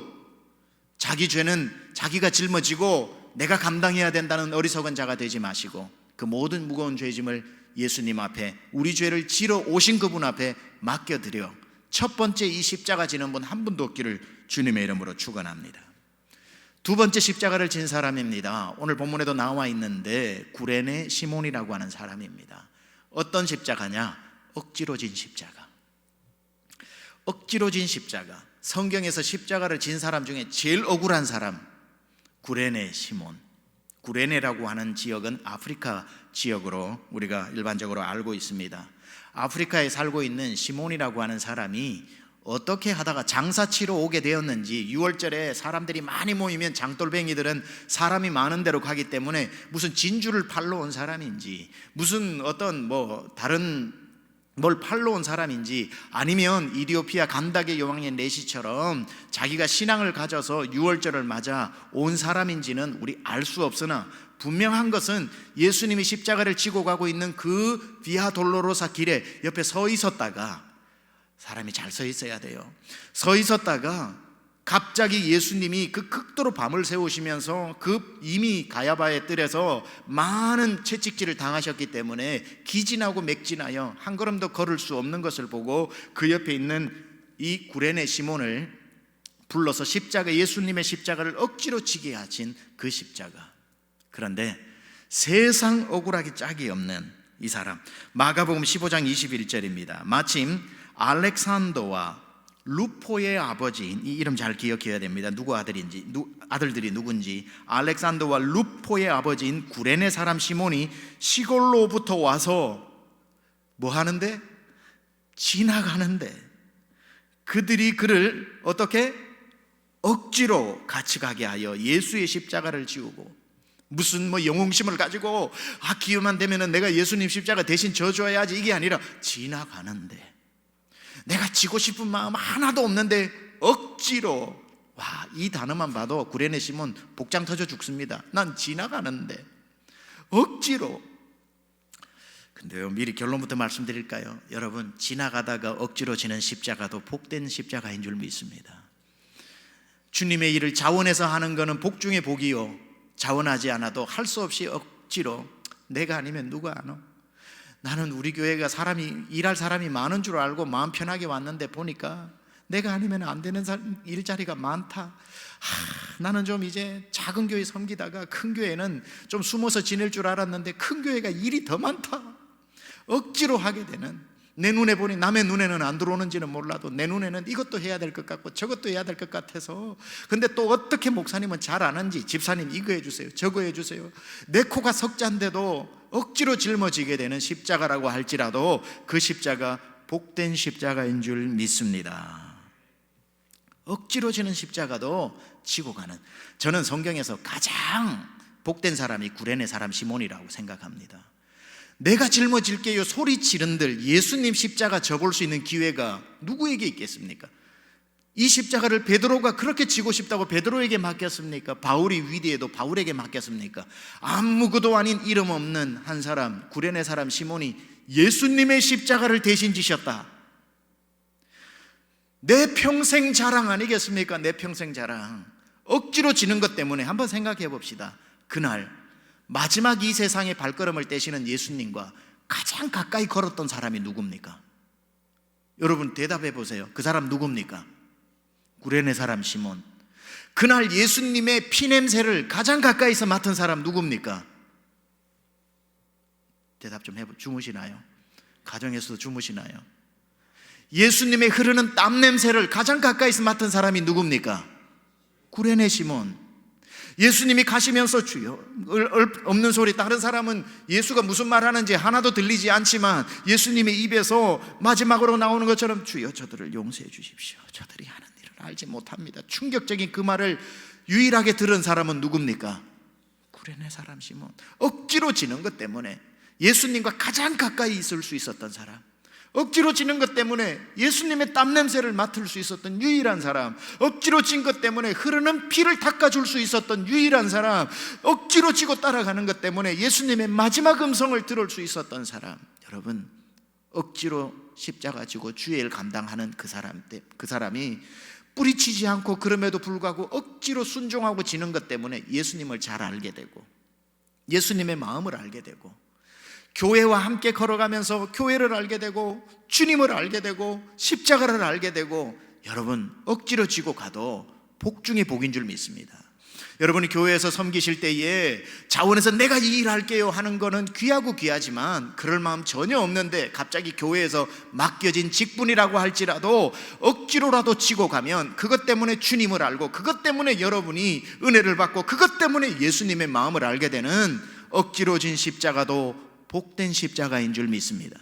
자기 죄는 자기가 짊어지고 내가 감당해야 된다는 어리석은 자가 되지 마시고 그 모든 무거운 죄짐을 예수님 앞에 우리 죄를 지러 오신 그분 앞에 맡겨드려 첫 번째 이 십자가 지는 분 한 분도 없기를 주님의 이름으로 축원합니다. 두 번째 십자가를 진 사람입니다. 오늘 본문에도 나와 있는데 구레네 시몬이라고 하는 사람입니다. 어떤 십자가냐? 억지로 진 십자가. 억지로 진 십자가. 성경에서 십자가를 진 사람 중에 제일 억울한 사람 구레네 시몬. 구레네라고 하는 지역은 아프리카 지역으로 우리가 일반적으로 알고 있습니다. 아프리카에 살고 있는 시몬이라고 하는 사람이 어떻게 하다가 장사치러 오게 되었는지, 6월절에 사람들이 많이 모이면 장돌뱅이들은 사람이 많은 데로 가기 때문에 무슨 진주를 팔러 온 사람인지 무슨 어떤 다른 뭘 팔러 온 사람인지 아니면 이디오피아 간다게 여왕의 내시처럼 자기가 신앙을 가져서 유월절을 맞아 온 사람인지는 우리 알 수 없으나 분명한 것은 예수님이 십자가를 지고 가고 있는 그 비아 돌로로사 길에 옆에 서 있었다가, 사람이 잘 서 있어야 돼요. 서 있었다가 갑자기 예수님이 그 극도로 밤을 새우시면서 그 이미 가야바의 뜰에서 많은 채찍질을 당하셨기 때문에 기진하고 맥진하여 한 걸음도 걸을 수 없는 것을 보고 그 옆에 있는 이 구레네 시몬을 불러서 예수님의 십자가를 억지로 지게 하신 그 십자가. 그런데 세상 억울하기 짝이 없는 이 사람, 마가복음 15장 21절입니다. 마침 알렉산더와 루포의 아버지인, 이 이름 잘 기억해야 됩니다. 누구 아들인지, 아들들이 누군지. 알렉산더와 루포의 아버지인 구레네 사람 시몬이 시골로부터 와서 뭐 하는데? 지나가는데 그들이 그를 어떻게? 억지로 같이 가게 하여 예수의 십자가를 지우고, 무슨 뭐 영웅심을 가지고 기회만 되면은 내가 예수님 십자가 대신 져줘야지, 이게 아니라 지나가는데 내가 지고 싶은 마음 하나도 없는데 억지로. 와, 이 단어만 봐도 구레네 시몬 복장 터져 죽습니다. 난 지나가는데 억지로. 근데요, 미리 결론부터 말씀드릴까요? 여러분, 지나가다가 억지로 지는 십자가도 복된 십자가인 줄 믿습니다. 주님의 일을 자원해서 하는 것은 복 중에 복이요, 자원하지 않아도 할 수 없이 억지로, 내가 아니면 누가 아노? 나는 우리 교회가 일할 사람이 많은 줄 알고 마음 편하게 왔는데 보니까 내가 아니면 안 되는 일자리가 많다. 나는 좀 이제 작은 교회 섬기다가 큰 교회는 좀 숨어서 지낼 줄 알았는데 큰 교회가 일이 더 많다. 억지로 하게 되는, 내 눈에 보니 남의 눈에는 안 들어오는지는 몰라도 내 눈에는 이것도 해야 될 것 같고 저것도 해야 될 것 같아서, 근데 또 어떻게 목사님은 잘 아는지, 집사님 이거 해주세요 저거 해주세요, 내 코가 석잔데도 억지로 짊어지게 되는 십자가라고 할지라도 그 십자가 복된 십자가인 줄 믿습니다. 억지로 지는 십자가도 지고 가는, 저는 성경에서 가장 복된 사람이 구레네 사람 시몬이라고 생각합니다. 내가 짊어질게요 소리 지른들 예수님 십자가 져볼 수 있는 기회가 누구에게 있겠습니까? 이 십자가를 베드로가 그렇게 지고 싶다고 베드로에게 맡겼습니까? 바울이 위대해도 바울에게 맡겼습니까? 아무것도 아닌 이름 없는 한 사람, 구레네 사람 시몬이 예수님의 십자가를 대신 지셨다. 내 평생 자랑 아니겠습니까? 내 평생 자랑. 억지로 지는 것 때문에 한번 생각해 봅시다. 그날 마지막 이 세상에 발걸음을 떼시는 예수님과 가장 가까이 걸었던 사람이 누굽니까? 여러분 대답해 보세요. 그 사람 누굽니까? 구레네 사람 시몬. 그날 예수님의 피냄새를 가장 가까이서 맡은 사람 누굽니까? 대답 좀 주무시나요? 가정에서도 주무시나요? 예수님의 흐르는 땀 냄새를 가장 가까이서 맡은 사람이 누굽니까? 구레네 시몬. 예수님이 가시면서 주여, 없는 소리, 다른 사람은 예수가 무슨 말 하는지 하나도 들리지 않지만 예수님의 입에서 마지막으로 나오는 것처럼 주여 저들을 용서해 주십시오, 저들이 하는 일을 알지 못합니다. 충격적인 그 말을 유일하게 들은 사람은 누굽니까? 구레네 사람 시몬. 억지로 지는 것 때문에 예수님과 가장 가까이 있을 수 있었던 사람, 억지로 지는 것 때문에 예수님의 땀냄새를 맡을 수 있었던 유일한 사람, 억지로 진 것 때문에 흐르는 피를 닦아줄 수 있었던 유일한 사람, 억지로 지고 따라가는 것 때문에 예수님의 마지막 음성을 들을 수 있었던 사람. 여러분, 억지로 십자가 지고 주의 일 감당하는 그 사람이 뿌리치지 않고 그럼에도 불구하고 억지로 순종하고 지는 것 때문에 예수님을 잘 알게 되고 예수님의 마음을 알게 되고 교회와 함께 걸어가면서 교회를 알게 되고 주님을 알게 되고 십자가를 알게 되고, 여러분 억지로 지고 가도 복 중에 복인 줄 믿습니다. 여러분이 교회에서 섬기실 때에 자원해서 내가 이 일 할게요 하는 거는 귀하고 귀하지만 그럴 마음 전혀 없는데 갑자기 교회에서 맡겨진 직분이라고 할지라도 억지로라도 지고 가면 그것 때문에 주님을 알고 그것 때문에 여러분이 은혜를 받고 그것 때문에 예수님의 마음을 알게 되는, 억지로 진 십자가도 복된 십자가인 줄 믿습니다.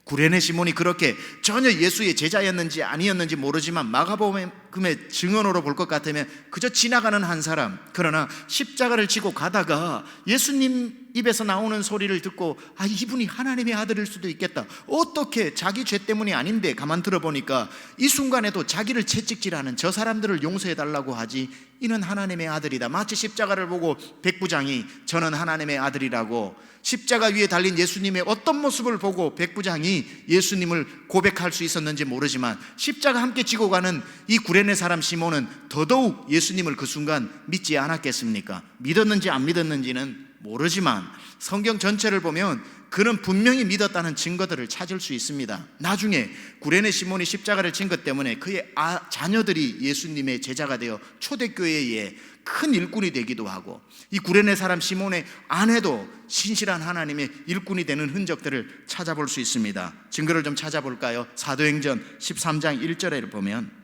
구레네 시몬이 그렇게 전혀 예수의 제자였는지 아니었는지 모르지만 마가복음에 금의 증언으로 볼 것 같으면 그저 지나가는 한 사람, 그러나 십자가를 지고 가다가 예수님 입에서 나오는 소리를 듣고 이분이 하나님의 아들일 수도 있겠다. 어떻게 자기 죄 때문이 아닌데 가만 들어보니까 이 순간에도 자기를 채찍질하는 저 사람들을 용서해달라고 하지, 이는 하나님의 아들이다. 마치 십자가를 보고 백부장이 저는 하나님의 아들이라고, 십자가 위에 달린 예수님의 어떤 모습을 보고 백부장이 예수님을 고백할 수 있었는지 모르지만 십자가 함께 지고 가는 이 구레네 사람 시몬은 더더욱 예수님을 그 순간 믿지 않았겠습니까? 믿었는지 안 믿었는지는 모르지만 성경 전체를 보면 그는 분명히 믿었다는 증거들을 찾을 수 있습니다. 나중에 구레네 시몬이 십자가를 진 것 때문에 그의 자녀들이 예수님의 제자가 되어 초대교회에 큰 일꾼이 되기도 하고, 이 구레네 사람 시몬의 아내도 신실한 하나님의 일꾼이 되는 흔적들을 찾아볼 수 있습니다. 증거를 좀 찾아볼까요? 사도행전 13장 1절에 보면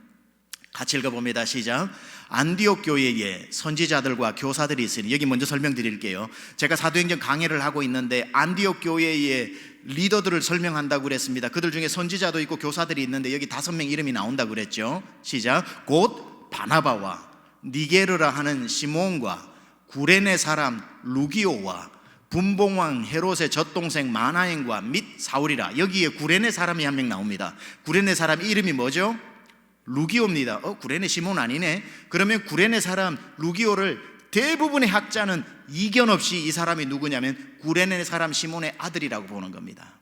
같이 읽어봅니다. 시작. 안디옥 교회에 선지자들과 교사들이 있으니, 여기 먼저 설명드릴게요. 제가 사도행전 강해를 하고 있는데 안디옥 교회의 리더들을 설명한다고 그랬습니다. 그들 중에 선지자도 있고 교사들이 있는데 여기 5명 이름이 나온다고 그랬죠. 시작. 곧 바나바와 니게르라 하는 시몬과 구레네 사람 루기오와 분봉왕 헤롯의 젖동생 마나행과 및 사울이라. 여기에 구레네 사람이 한 명 나옵니다. 구레네 사람 이름이 뭐죠? 루기오입니다. 구레네 시몬 아니네. 그러면 구레네 사람 루기오를 대부분의 학자는 이견 없이 이 사람이 누구냐면 구레네 사람 시몬의 아들이라고 보는 겁니다.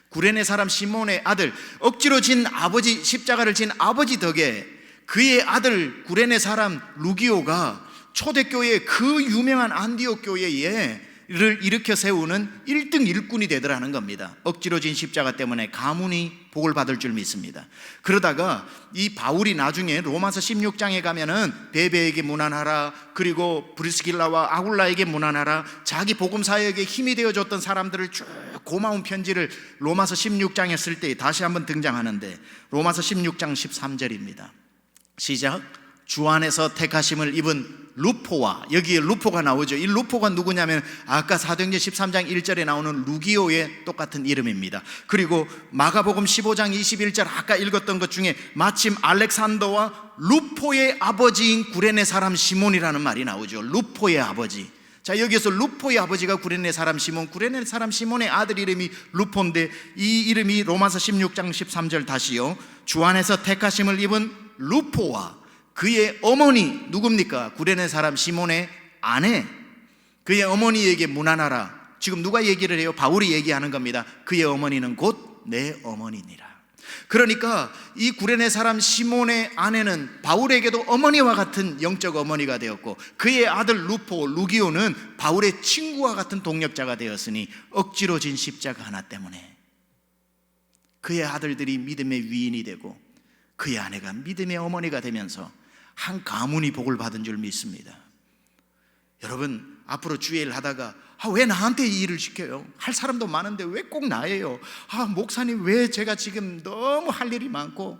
구레네 사람 시몬의 아들, 억지로 진 아버지, 십자가를 진 아버지 덕에 그의 아들 구레네 사람 루기오가 초대교회의 그 유명한 안디옥 교회에 를 일으켜 세우는 1등 일꾼이 되더라는 겁니다. 억지로 진 십자가 때문에 가문이 복을 받을 줄 믿습니다. 그러다가 이 바울이 나중에 로마서 16장에 가면은 베베에게 문안하라, 그리고 브리스길라와 아굴라에게 문안하라, 자기 복음 사역에 힘이 되어줬던 사람들을 쭉 고마운 편지를 로마서 16장에 쓸 때 다시 한번 등장하는데, 로마서 16장 13절입니다. 시작. 주 안에서 택하심을 입은 루포와, 여기에 루포가 나오죠. 이 루포가 누구냐면 아까 사도행전 13장 1절에 나오는 루기오의 똑같은 이름입니다. 그리고 마가복음 15장 21절 아까 읽었던 것 중에 마침 알렉산더와 루포의 아버지인 구레네 사람 시몬이라는 말이 나오죠. 루포의 아버지. 자, 여기서 루포의 아버지가 구레네 사람 시몬, 구레네 사람 시몬의 아들 이름이 루포인데, 이 이름이 로마서 16장 13절 다시요. 주 안에서 택하심을 입은 루포와 그의 어머니 누굽니까? 구레네 사람 시몬의 아내, 그의 어머니에게 문안하라. 지금 누가 얘기를 해요? 바울이 얘기하는 겁니다. 그의 어머니는 곧 내 어머니니라. 그러니까 이 구레네 사람 시몬의 아내는 바울에게도 어머니와 같은 영적 어머니가 되었고, 그의 아들 루포, 루기오는 바울의 친구와 같은 동력자가 되었으니 억지로 진 십자가 하나 때문에 그의 아들들이 믿음의 위인이 되고 그의 아내가 믿음의 어머니가 되면서 한 가문이 복을 받은 줄 믿습니다. 여러분, 앞으로 주일 하다가 왜 나한테 이 일을 시켜요? 할 사람도 많은데 왜 꼭 나예요? 목사님, 왜 제가 지금 너무 할 일이 많고,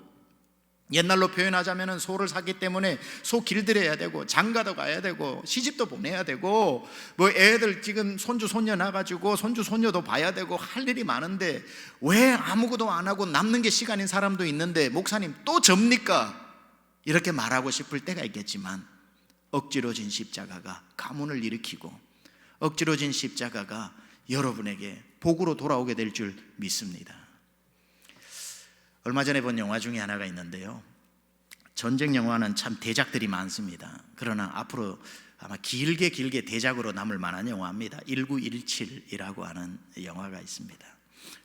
옛날로 표현하자면 소를 샀기 때문에 소 길들여야 되고 장가도 가야 되고 시집도 보내야 되고 뭐 애들 지금 손주 손녀 나가지고 손주 손녀도 봐야 되고 할 일이 많은데 왜 아무것도 안 하고 남는 게 시간인 사람도 있는데 목사님 또 접니까? 이렇게 말하고 싶을 때가 있겠지만, 억지로 진 십자가가 가문을 일으키고 억지로 진 십자가가 여러분에게 복으로 돌아오게 될 줄 믿습니다. 얼마 전에 본 영화 중에 하나가 있는데요, 전쟁 영화는 참 대작들이 많습니다. 그러나 앞으로 아마 길게 대작으로 남을 만한 영화입니다. 1917이라고 하는 영화가 있습니다.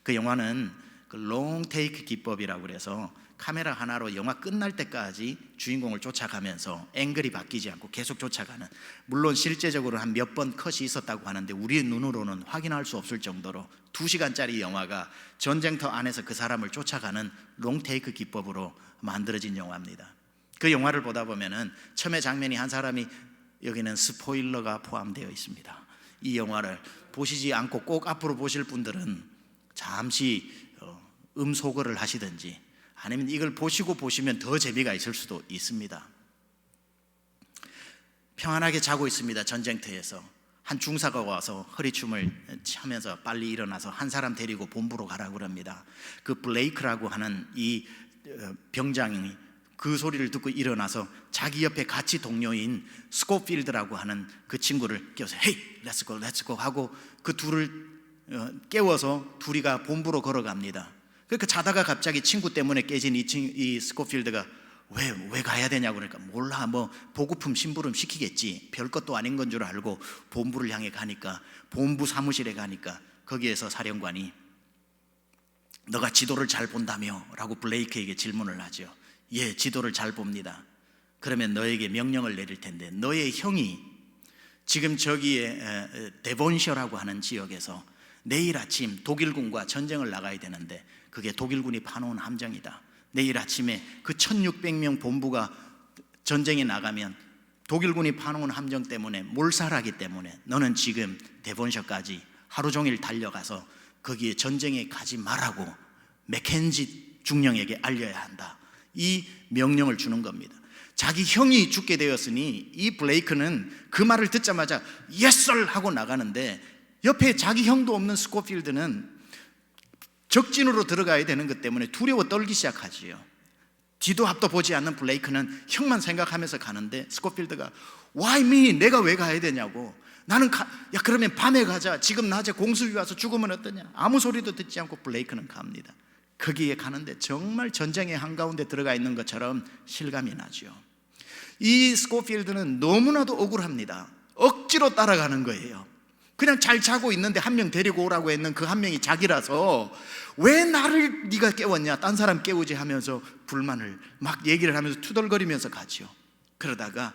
그 영화는 그 롱테이크 기법이라고 그래서 카메라 하나로 영화 끝날 때까지 주인공을 쫓아가면서 앵글이 바뀌지 않고 계속 쫓아가는, 물론 실제적으로 한 몇 번 컷이 있었다고 하는데 우리의 눈으로는 확인할 수 없을 정도로 2시간짜리 영화가 전쟁터 안에서 그 사람을 쫓아가는 롱테이크 기법으로 만들어진 영화입니다. 그 영화를 보다 보면은 처음에 장면이 한 사람이, 여기는 스포일러가 포함되어 있습니다. 이 영화를 보시지 않고 꼭 앞으로 보실 분들은 잠시 음소거를 하시든지 아니면 이걸 보시면 더 재미가 있을 수도 있습니다. 평안하게 자고 있습니다. 전쟁터에서 한 중사가 와서 허리춤을 차면서 빨리 일어나서 한 사람 데리고 본부로 가라고 합니다. 그 블레이크라고 하는 이 병장이 그 소리를 듣고 일어나서 자기 옆에 같이 동료인 스코필드라고 하는 그 친구를 깨워서 헤이 렛츠고 렛츠고 하고 그 둘을 깨워서 둘이가 본부로 걸어갑니다. 그러니까 자다가 갑자기 친구 때문에 깨진 이 스코필드가 왜 가야 되냐고 그러니까 몰라, 뭐 보급품 심부름 시키겠지, 별것도 아닌 건 줄 알고 본부를 향해 가니까, 본부 사무실에 가니까 거기에서 사령관이 너가 지도를 잘 본다며? 라고 블레이크에게 질문을 하죠. 예, 지도를 잘 봅니다. 그러면 너에게 명령을 내릴 텐데 너의 형이 지금 저기에 데본셔라고 하는 지역에서 내일 아침 독일군과 전쟁을 나가야 되는데 그게 독일군이 파놓은 함정이다. 내일 아침에 그 1600명 본부가 전쟁에 나가면 독일군이 파놓은 함정 때문에 몰살하기 때문에 너는 지금 데본셔까지 하루 종일 달려가서 거기에 전쟁에 가지 말라고 맥켄지 중령에게 알려야 한다. 이 명령을 주는 겁니다. 자기 형이 죽게 되었으니 이 블레이크는 그 말을 듣자마자 yes sir 하고 나가는데 옆에 자기 형도 없는 스코필드는 적진으로 들어가야 되는 것 때문에 두려워 떨기 시작하지요. 뒤도 앞도 보지 않는 블레이크는 형만 생각하면서 가는데 스코필드가 Why me? 내가 왜 가야 되냐고. 나는 야 그러면 밤에 가자. 지금 낮에 공습이 와서 죽으면 어떠냐. 아무 소리도 듣지 않고 블레이크는 갑니다. 거기에 가는데 정말 전쟁의 한가운데 들어가 있는 것처럼 실감이 나죠. 이 스코필드는 너무나도 억울합니다. 억지로 따라가는 거예요. 그냥 잘 자고 있는데 한 명 데리고 오라고 했는 그 한 명이 자기라서 왜 나를 네가 깨웠냐, 딴 사람 깨우지 하면서 불만을 막 얘기를 하면서 투덜거리면서 가죠. 그러다가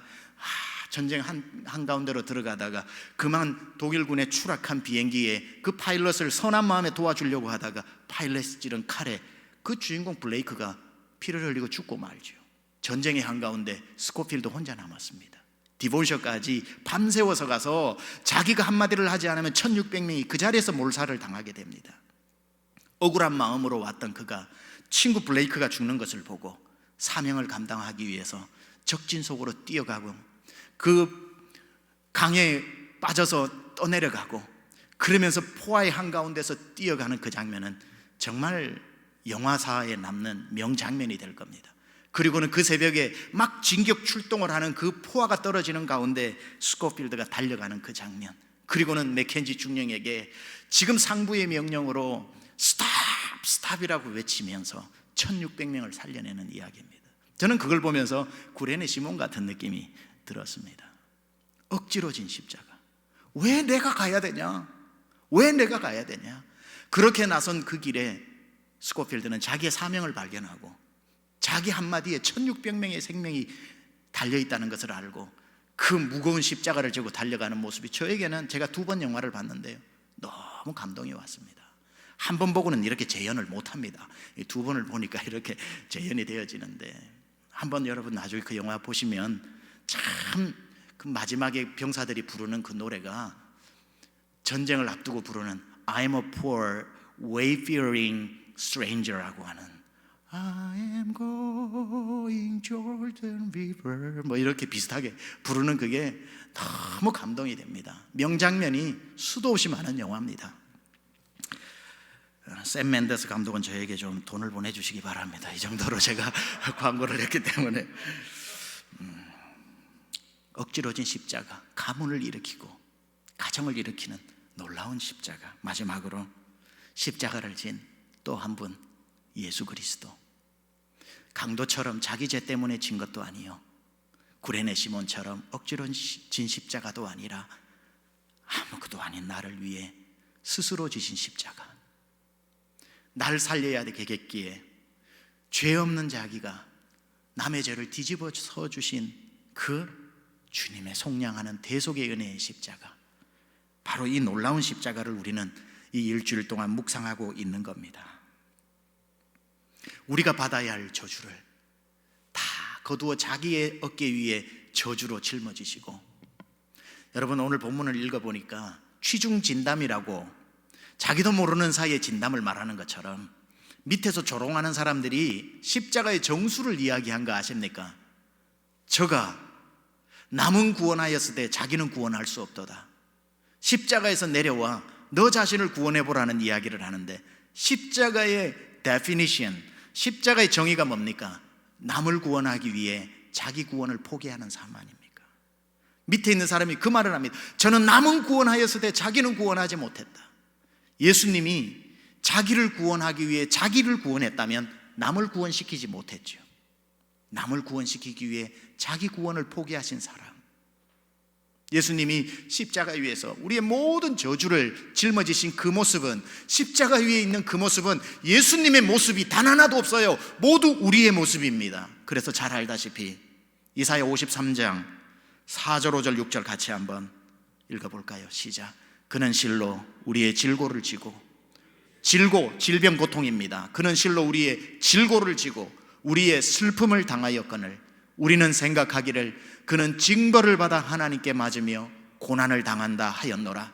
전쟁 한가운데로 들어가다가 그만 독일군의 추락한 비행기에 그 파일럿을 선한 마음에 도와주려고 하다가 파일럿이 찌른 칼에 그 주인공 블레이크가 피를 흘리고 죽고 말죠. 전쟁의 한가운데 스코필드 혼자 남았습니다. 디본셔까지 밤새워서 가서 자기가 한마디를 하지 않으면 1600명이 그 자리에서 몰살을 당하게 됩니다. 억울한 마음으로 왔던 그가 친구 블레이크가 죽는 것을 보고 사명을 감당하기 위해서 적진 속으로 뛰어가고 그 강에 빠져서 떠내려가고 그러면서 포화의 한가운데서 뛰어가는 그 장면은 정말 영화사에 남는 명장면이 될 겁니다. 그리고는 그 새벽에 막 진격 출동을 하는 그 포화가 떨어지는 가운데 스코필드가 달려가는 그 장면, 그리고는 맥켄지 중령에게 지금 상부의 명령으로 스탑이라고 외치면서 1600명을 살려내는 이야기입니다. 저는 그걸 보면서 구레네 시몬 같은 느낌이 들었습니다. 억지로 진 십자가. 왜 내가 가야 되냐? 왜 내가 가야 되냐? 그렇게 나선 그 길에 스코필드는 자기의 사명을 발견하고 자기 한마디에 1600명의 생명이 달려있다는 것을 알고 그 무거운 십자가를 지고 달려가는 모습이 저에게는, 제가 2번 영화를 봤는데요, 너무 감동이 왔습니다. 한 번 보고는 이렇게 재현을 못합니다. 2번을 보니까 이렇게 재현이 되어지는데, 한번 여러분 나중에 그 영화 보시면 참 그 마지막에 병사들이 부르는 그 노래가 전쟁을 앞두고 부르는 I'm a poor wayfaring stranger라고 하는 I am going Jordan River 뭐 이렇게 비슷하게 부르는 그게 너무 감동이 됩니다. 명장면이 수도 없이 많은 영화입니다. 샘 맨데스 감독은 저에게 좀 돈을 보내주시기 바랍니다. 이 정도로 제가 광고를 했기 때문에. 억지로 진 십자가, 가문을 일으키고 가정을 일으키는 놀라운 십자가. 마지막으로 십자가를 진 또 한 분, 예수 그리스도. 강도처럼 자기 죄 때문에 진 것도 아니요, 구레네 시몬처럼 억지로 진 십자가도 아니라 아무것도 아닌 나를 위해 스스로 지신 십자가. 날 살려야 되겠기에 죄 없는 자기가 남의 죄를 뒤집어 서 주신 그 주님의 속량하는 대속의 은혜의 십자가. 바로 이 놀라운 십자가를 우리는 이 일주일 동안 묵상하고 있는 겁니다. 우리가 받아야 할 저주를 다 거두어 자기의 어깨 위에 저주로 짊어지시고, 여러분 오늘 본문을 읽어보니까 취중진담이라고 자기도 모르는 사이에 진담을 말하는 것처럼 밑에서 조롱하는 사람들이 십자가의 정수를 이야기한 거 아십니까? 저가 남은 구원하였을 때 자기는 구원할 수 없도다. 십자가에서 내려와 너 자신을 구원해보라는 이야기를 하는데, 십자가의 definition, 십자가의 정의가 뭡니까? 남을 구원하기 위해 자기 구원을 포기하는 삶 아닙니까? 밑에 있는 사람이 그 말을 합니다. 저는 남은 구원하였으되 자기는 구원하지 못했다. 예수님이 자기를 구원하기 위해 자기를 구원했다면 남을 구원시키지 못했죠. 남을 구원시키기 위해 자기 구원을 포기하신 사람. 예수님이 십자가 위에서 우리의 모든 저주를 짊어지신 그 모습은, 십자가 위에 있는 그 모습은 예수님의 모습이 단 하나도 없어요. 모두 우리의 모습입니다. 그래서 잘 알다시피 이사야 53장 4절 5절 6절 같이 한번 읽어볼까요? 시작. 그는 실로 우리의 질고를 지고, 질고 질병 고통입니다. 그는 실로 우리의 질고를 지고 우리의 슬픔을 당하였거늘 우리는 생각하기를 그는 징벌을 받아 하나님께 맞으며 고난을 당한다 하였노라.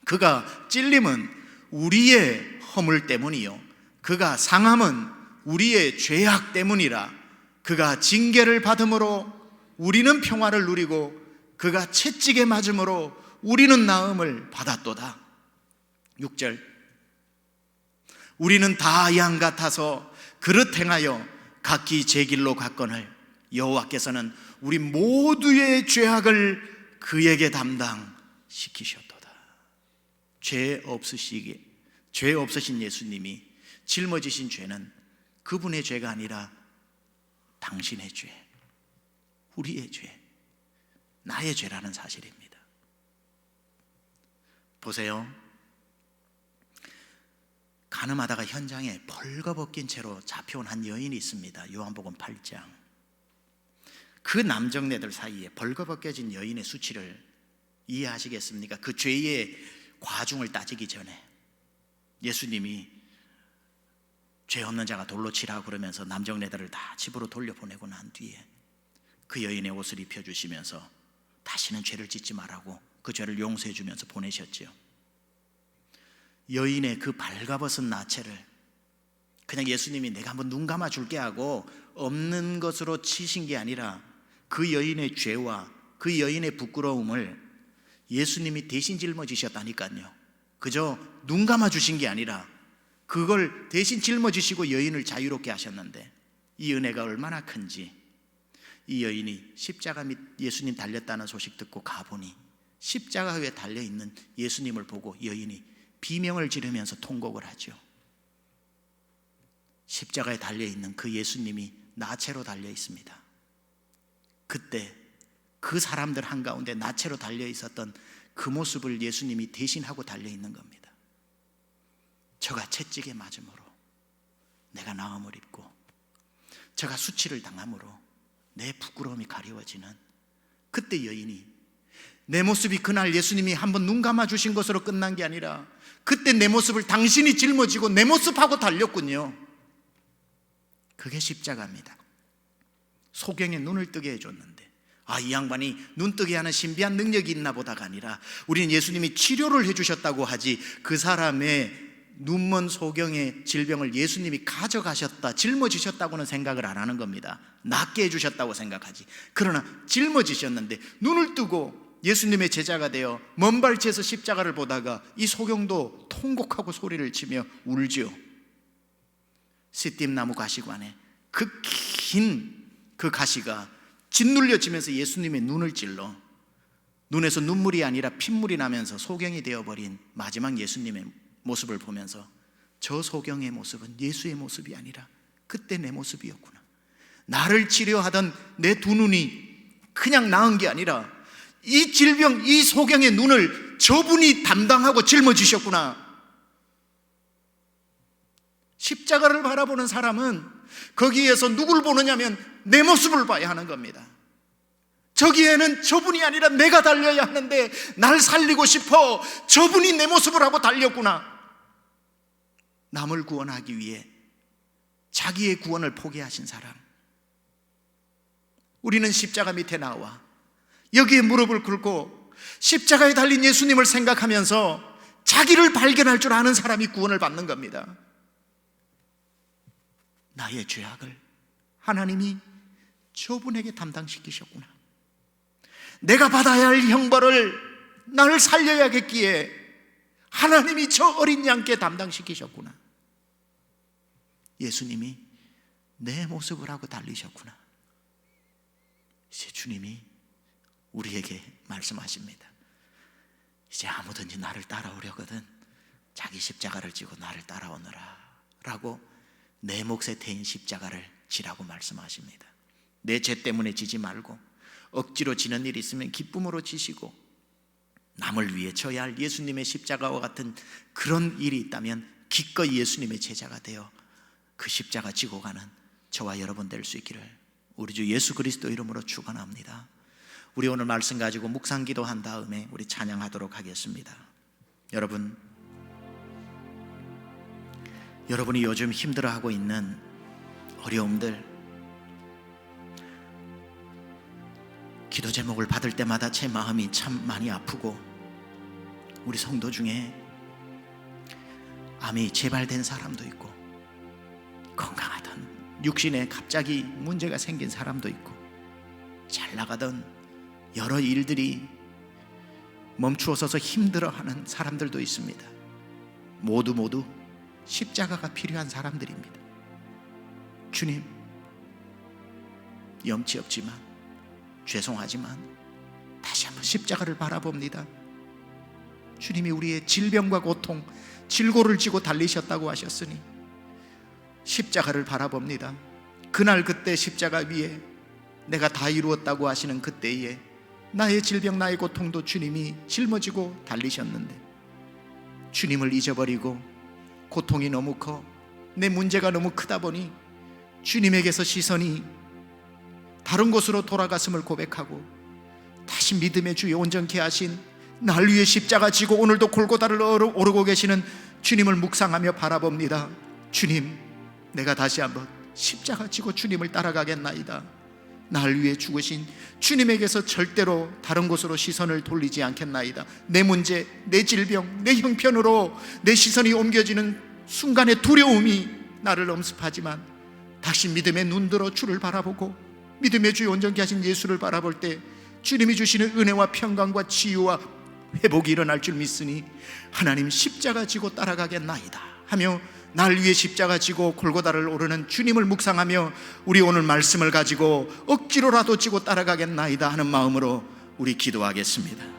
그가 찔림은 우리의 허물 때문이요 그가 상함은 우리의 죄악 때문이라. 그가 징계를 받음으로 우리는 평화를 누리고 그가 채찍에 맞음으로 우리는 나음을 받았도다. 6절. 우리는 다 양 같아서 그릇 행하여 각기 제 길로 갔거늘 여호와께서는 우리 모두의 죄악을 그에게 담당시키셨도다. 죄 없으신 예수님이 짊어지신 죄는 그분의 죄가 아니라 당신의 죄, 우리의 죄, 나의 죄라는 사실입니다. 보세요. 가늠하다가 현장에 벌거벗긴 채로 잡혀온 한 여인이 있습니다. 요한복음 8장. 그 남정네들 사이에 벌거벗겨진 여인의 수치를 이해하시겠습니까? 그 죄의 과중을 따지기 전에 예수님이 죄 없는 자가 돌로 치라 그러면서 남정네들을 다 집으로 돌려보내고 난 뒤에 그 여인의 옷을 입혀주시면서 다시는 죄를 짓지 말라고 그 죄를 용서해 주면서 보내셨죠. 여인의 그 발가벗은 나체를 그냥 예수님이 내가 한번 눈 감아 줄게 하고 없는 것으로 치신 게 아니라 그 여인의 죄와 그 여인의 부끄러움을 예수님이 대신 짊어지셨다니까요. 그저 눈 감아 주신 게 아니라 그걸 대신 짊어지시고 여인을 자유롭게 하셨는데, 이 은혜가 얼마나 큰지. 이 여인이 십자가 밑 예수님 달렸다는 소식 듣고 가보니 십자가 위에 달려있는 예수님을 보고 여인이 비명을 지르면서 통곡을 하죠. 십자가에 달려있는 그 예수님이 나체로 달려있습니다. 그때 그 사람들 한가운데 나체로 달려있었던 그 모습을 예수님이 대신하고 달려있는 겁니다. 저가 채찍에 맞음으로 내가 나음을 입고, 저가 수치를 당함으로 내 부끄러움이 가려워지는 그때 여인이, 내 모습이 그날 예수님이 한번 눈 감아 주신 것으로 끝난 게 아니라 그때 내 모습을 당신이 짊어지고 내 모습하고 달렸군요. 그게 십자가입니다. 소경의 눈을 뜨게 해줬는데, 이 양반이 눈 뜨게 하는 신비한 능력이 있나 보다가 아니라 우리는 예수님이 치료를 해주셨다고 하지 그 사람의 눈먼 소경의 질병을 예수님이 가져가셨다, 짊어지셨다고는 생각을 안 하는 겁니다. 낫게 해주셨다고 생각하지. 그러나 짊어지셨는데 눈을 뜨고 예수님의 제자가 되어 먼 발치에서 십자가를 보다가 이 소경도 통곡하고 소리를 치며 울지요. 시띠나무 가시관에 그 긴 그 가시가 짓눌려지면서 예수님의 눈을 찔러 눈에서 눈물이 아니라 핏물이 나면서 소경이 되어버린 마지막 예수님의 모습을 보면서 저 소경의 모습은 예수의 모습이 아니라 그때 내 모습이었구나. 나를 치료하던 내 두 눈이 그냥 나은 게 아니라 이 질병, 이 소경의 눈을 저분이 담당하고 짊어지셨구나. 십자가를 바라보는 사람은 거기에서 누굴 보느냐면 내 모습을 봐야 하는 겁니다. 저기에는 저분이 아니라 내가 달려야 하는데 날 살리고 싶어 저분이 내 모습을 하고 달렸구나. 남을 구원하기 위해 자기의 구원을 포기하신 사람. 우리는 십자가 밑에 나와 여기에 무릎을 꿇고 십자가에 달린 예수님을 생각하면서 자기를 발견할 줄 아는 사람이 구원을 받는 겁니다. 나의 죄악을 하나님이 저분에게 담당시키셨구나. 내가 받아야 할 형벌을 나를 살려야겠기에 하나님이 저 어린 양께 담당시키셨구나. 예수님이 내 모습을 하고 달리셨구나. 이제 주님이 우리에게 말씀하십니다. 이제 아무든지 나를 따라오려거든 자기 십자가를 지고 나를 따라오너라 라고 내 몫에 태인 십자가를 지라고 말씀하십니다. 내 죄 때문에 지지 말고 억지로 지는 일이 있으면 기쁨으로 지시고, 남을 위해 져야 할 예수님의 십자가와 같은 그런 일이 있다면 기꺼이 예수님의 제자가 되어 그 십자가 지고 가는 저와 여러분 될 수 있기를 우리 주 예수 그리스도 이름으로 축원합니다. 우리 오늘 말씀 가지고 묵상 기도한 다음에 우리 찬양하도록 하겠습니다. 여러분이 요즘 힘들어하고 있는 어려움들, 기도 제목을 받을 때마다 제 마음이 참 많이 아프고, 우리 성도 중에 암이 재발된 사람도 있고, 건강하던 육신에 갑자기 문제가 생긴 사람도 있고, 잘 나가던 여러 일들이 멈추어서서 힘들어하는 사람들도 있습니다. 모두 십자가가 필요한 사람들입니다. 주님, 염치 없지만 죄송하지만 다시 한번 십자가를 바라봅니다. 주님이 우리의 질병과 고통, 질고를 지고 달리셨다고 하셨으니 십자가를 바라봅니다. 그날 그때 십자가 위에 내가 다 이루었다고 하시는 그때에 나의 질병, 나의 고통도 주님이 짊어지고 달리셨는데, 주님을 잊어버리고 고통이 너무 커, 내 문제가 너무 크다 보니 주님에게서 시선이 다른 곳으로 돌아갔음을 고백하고, 다시 믿음의 주에 온전케 하신 날 위에 십자가 지고 오늘도 골고다를 오르고 계시는 주님을 묵상하며 바라봅니다. 주님, 내가 다시 한번 십자가 지고 주님을 따라가겠나이다. 날 위해 죽으신 주님에게서 절대로 다른 곳으로 시선을 돌리지 않겠나이다. 내 문제, 내 질병, 내 형편으로 내 시선이 옮겨지는 순간의 두려움이 나를 엄습하지만, 다시 믿음의 눈 들어 주를 바라보고 믿음의 주에 온전케 하신 예수를 바라볼 때 주님이 주시는 은혜와 평강과 치유와 회복이 일어날 줄 믿으니, 하나님 십자가 지고 따라가겠나이다 하며 날 위해 십자가 지고 골고다를 오르는 주님을 묵상하며 우리 오늘 말씀을 가지고 억지로라도 지고 따라가겠나이다 하는 마음으로 우리 기도하겠습니다.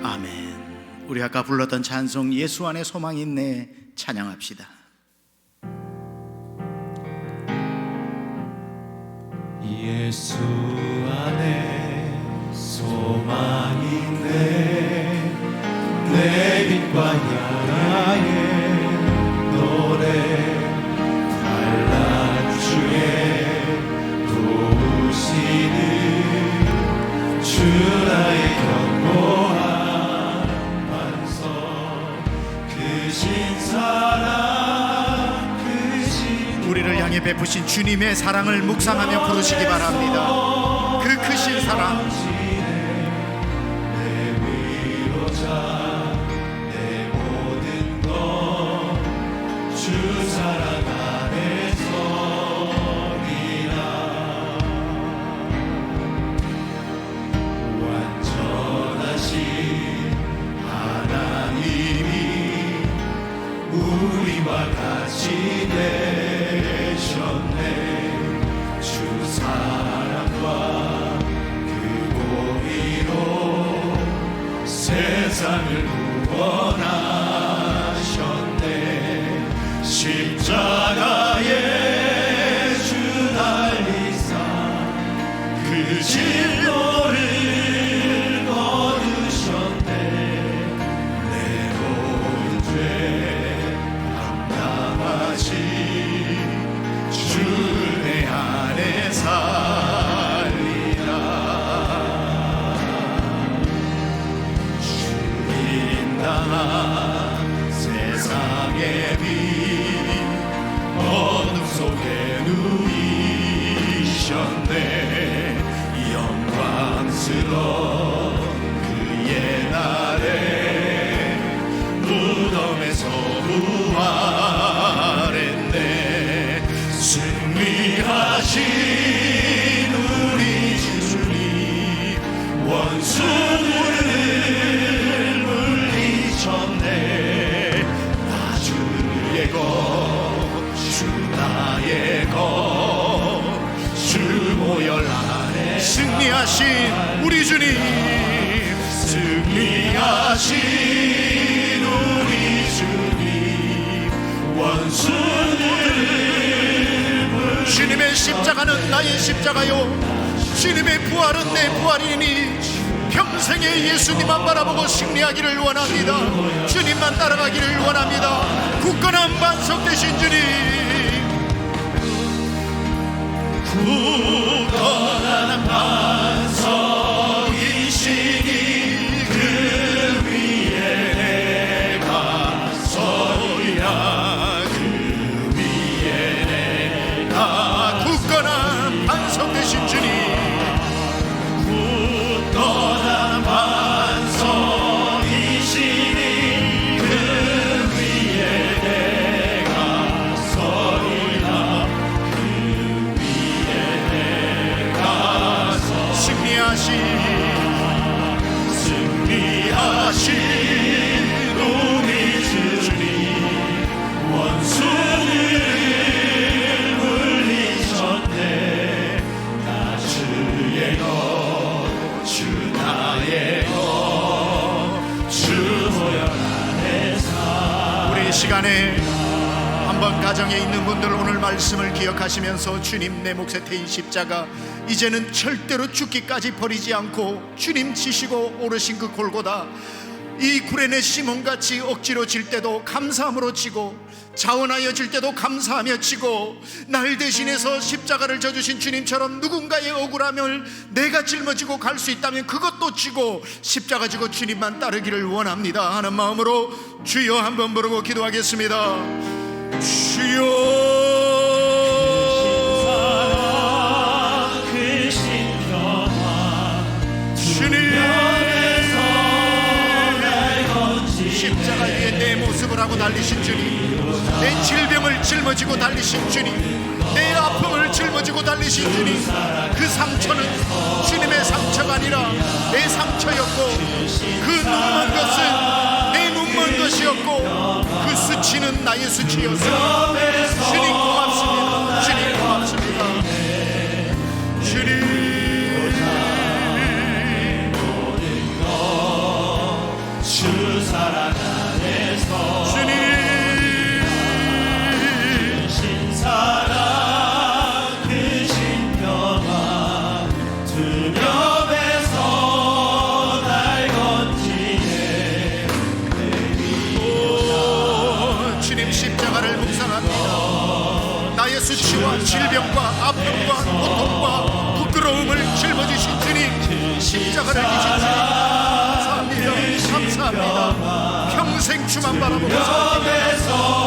아멘. 우리 아까 불렀던 찬송 예수 안에 소망이 있네 찬양합시다. 예수 안에 소망이 있네, 내 빛과 야라의 노래 찬란 주의 도우시는 주 나의 견고한 우리를 향해 베푸신 주님의 사랑을 묵상하며 부르시기 바랍니다. 그 크신 사랑, 내 위로자 내 모든 것 주 사랑 안에서리라. 완전하신 하나님이 우리와 같이 되셨네. 주 사랑과 그 공의로 세상을 구원하시네. 십자가에 주 달리사 그 진노를 거두셨네. 내 온 죄 감당하시 주 내 안에 살리라. 주님 당한 세상의 빛 어둠 속에 누이셨네. 영광스러운 그의 날에 무덤에서 부활했네. 승리하신 우리 주님 원수를 물리쳤네. 나 주의 것 주 나의 것 주 모열 안에 승리하신 우리 주님 승리하신 우리 주님 원수를 주님의 십자가는 나의 십자가요 주님의 부활은 내 부활이니 평생에 예수님만 바라보고 승리하기를 원합니다. 주님만 따라가기를 원합니다. 굳건한 반석 되신 주님 굳건한 반석이시니 그 위에 내가 서리라. 그 위에 내가 굳건한 반석 되신 주님 굳건한 반석이시니 그 위에 내가 서리라. 그 위에 내가 승리하신 우리 주님 원수를 물리셨네. 나 주의 것 주 나의 것 주 모열 안에 사. 우리 시간에 한번 가정에 있는 분들 오늘 말씀을 기억하시면서 주님 내 몫에 태인 십자가 이제는 절대로 죽기까지 버리지 않고 주님 지시고 오르신 그 골고다 이 구레네 시몬같이 억지로 질 때도 감사함으로 지고 자원하여 질 때도 감사하며 지고 날 대신해서 십자가를 져주신 주님처럼 누군가의 억울함을 내가 짊어지고 갈 수 있다면 그것도 지고 십자가 지고 주님만 따르기를 원합니다 하는 마음으로 주여 한번 부르고 기도하겠습니다. 주여 십자가 위에 내 모습을 하고 달리신 주님 내 질병을 짊어지고 달리신 주님 내 아픔을 짊어지고 달리신 주님 그 상처는 주님의 상처가 아니라 내 상처였고 그 눈먼 것은 내 눈먼 것이었고 그 수치는 나의 수치였어. 주님 고맙습니다. 주님 고맙습니다. 주님 주 사랑 안에서 주님 신 사랑 그 신명한 두려움에서 날 건지네. 오 주님 십자가를 묵상합니다. 나의 수치와 질병과 아픔과 고통과 부끄러움을 짊어지신 주님 십자가를 지신 주님 감사합니다. 평생 주만 바라보고 살아갑니다.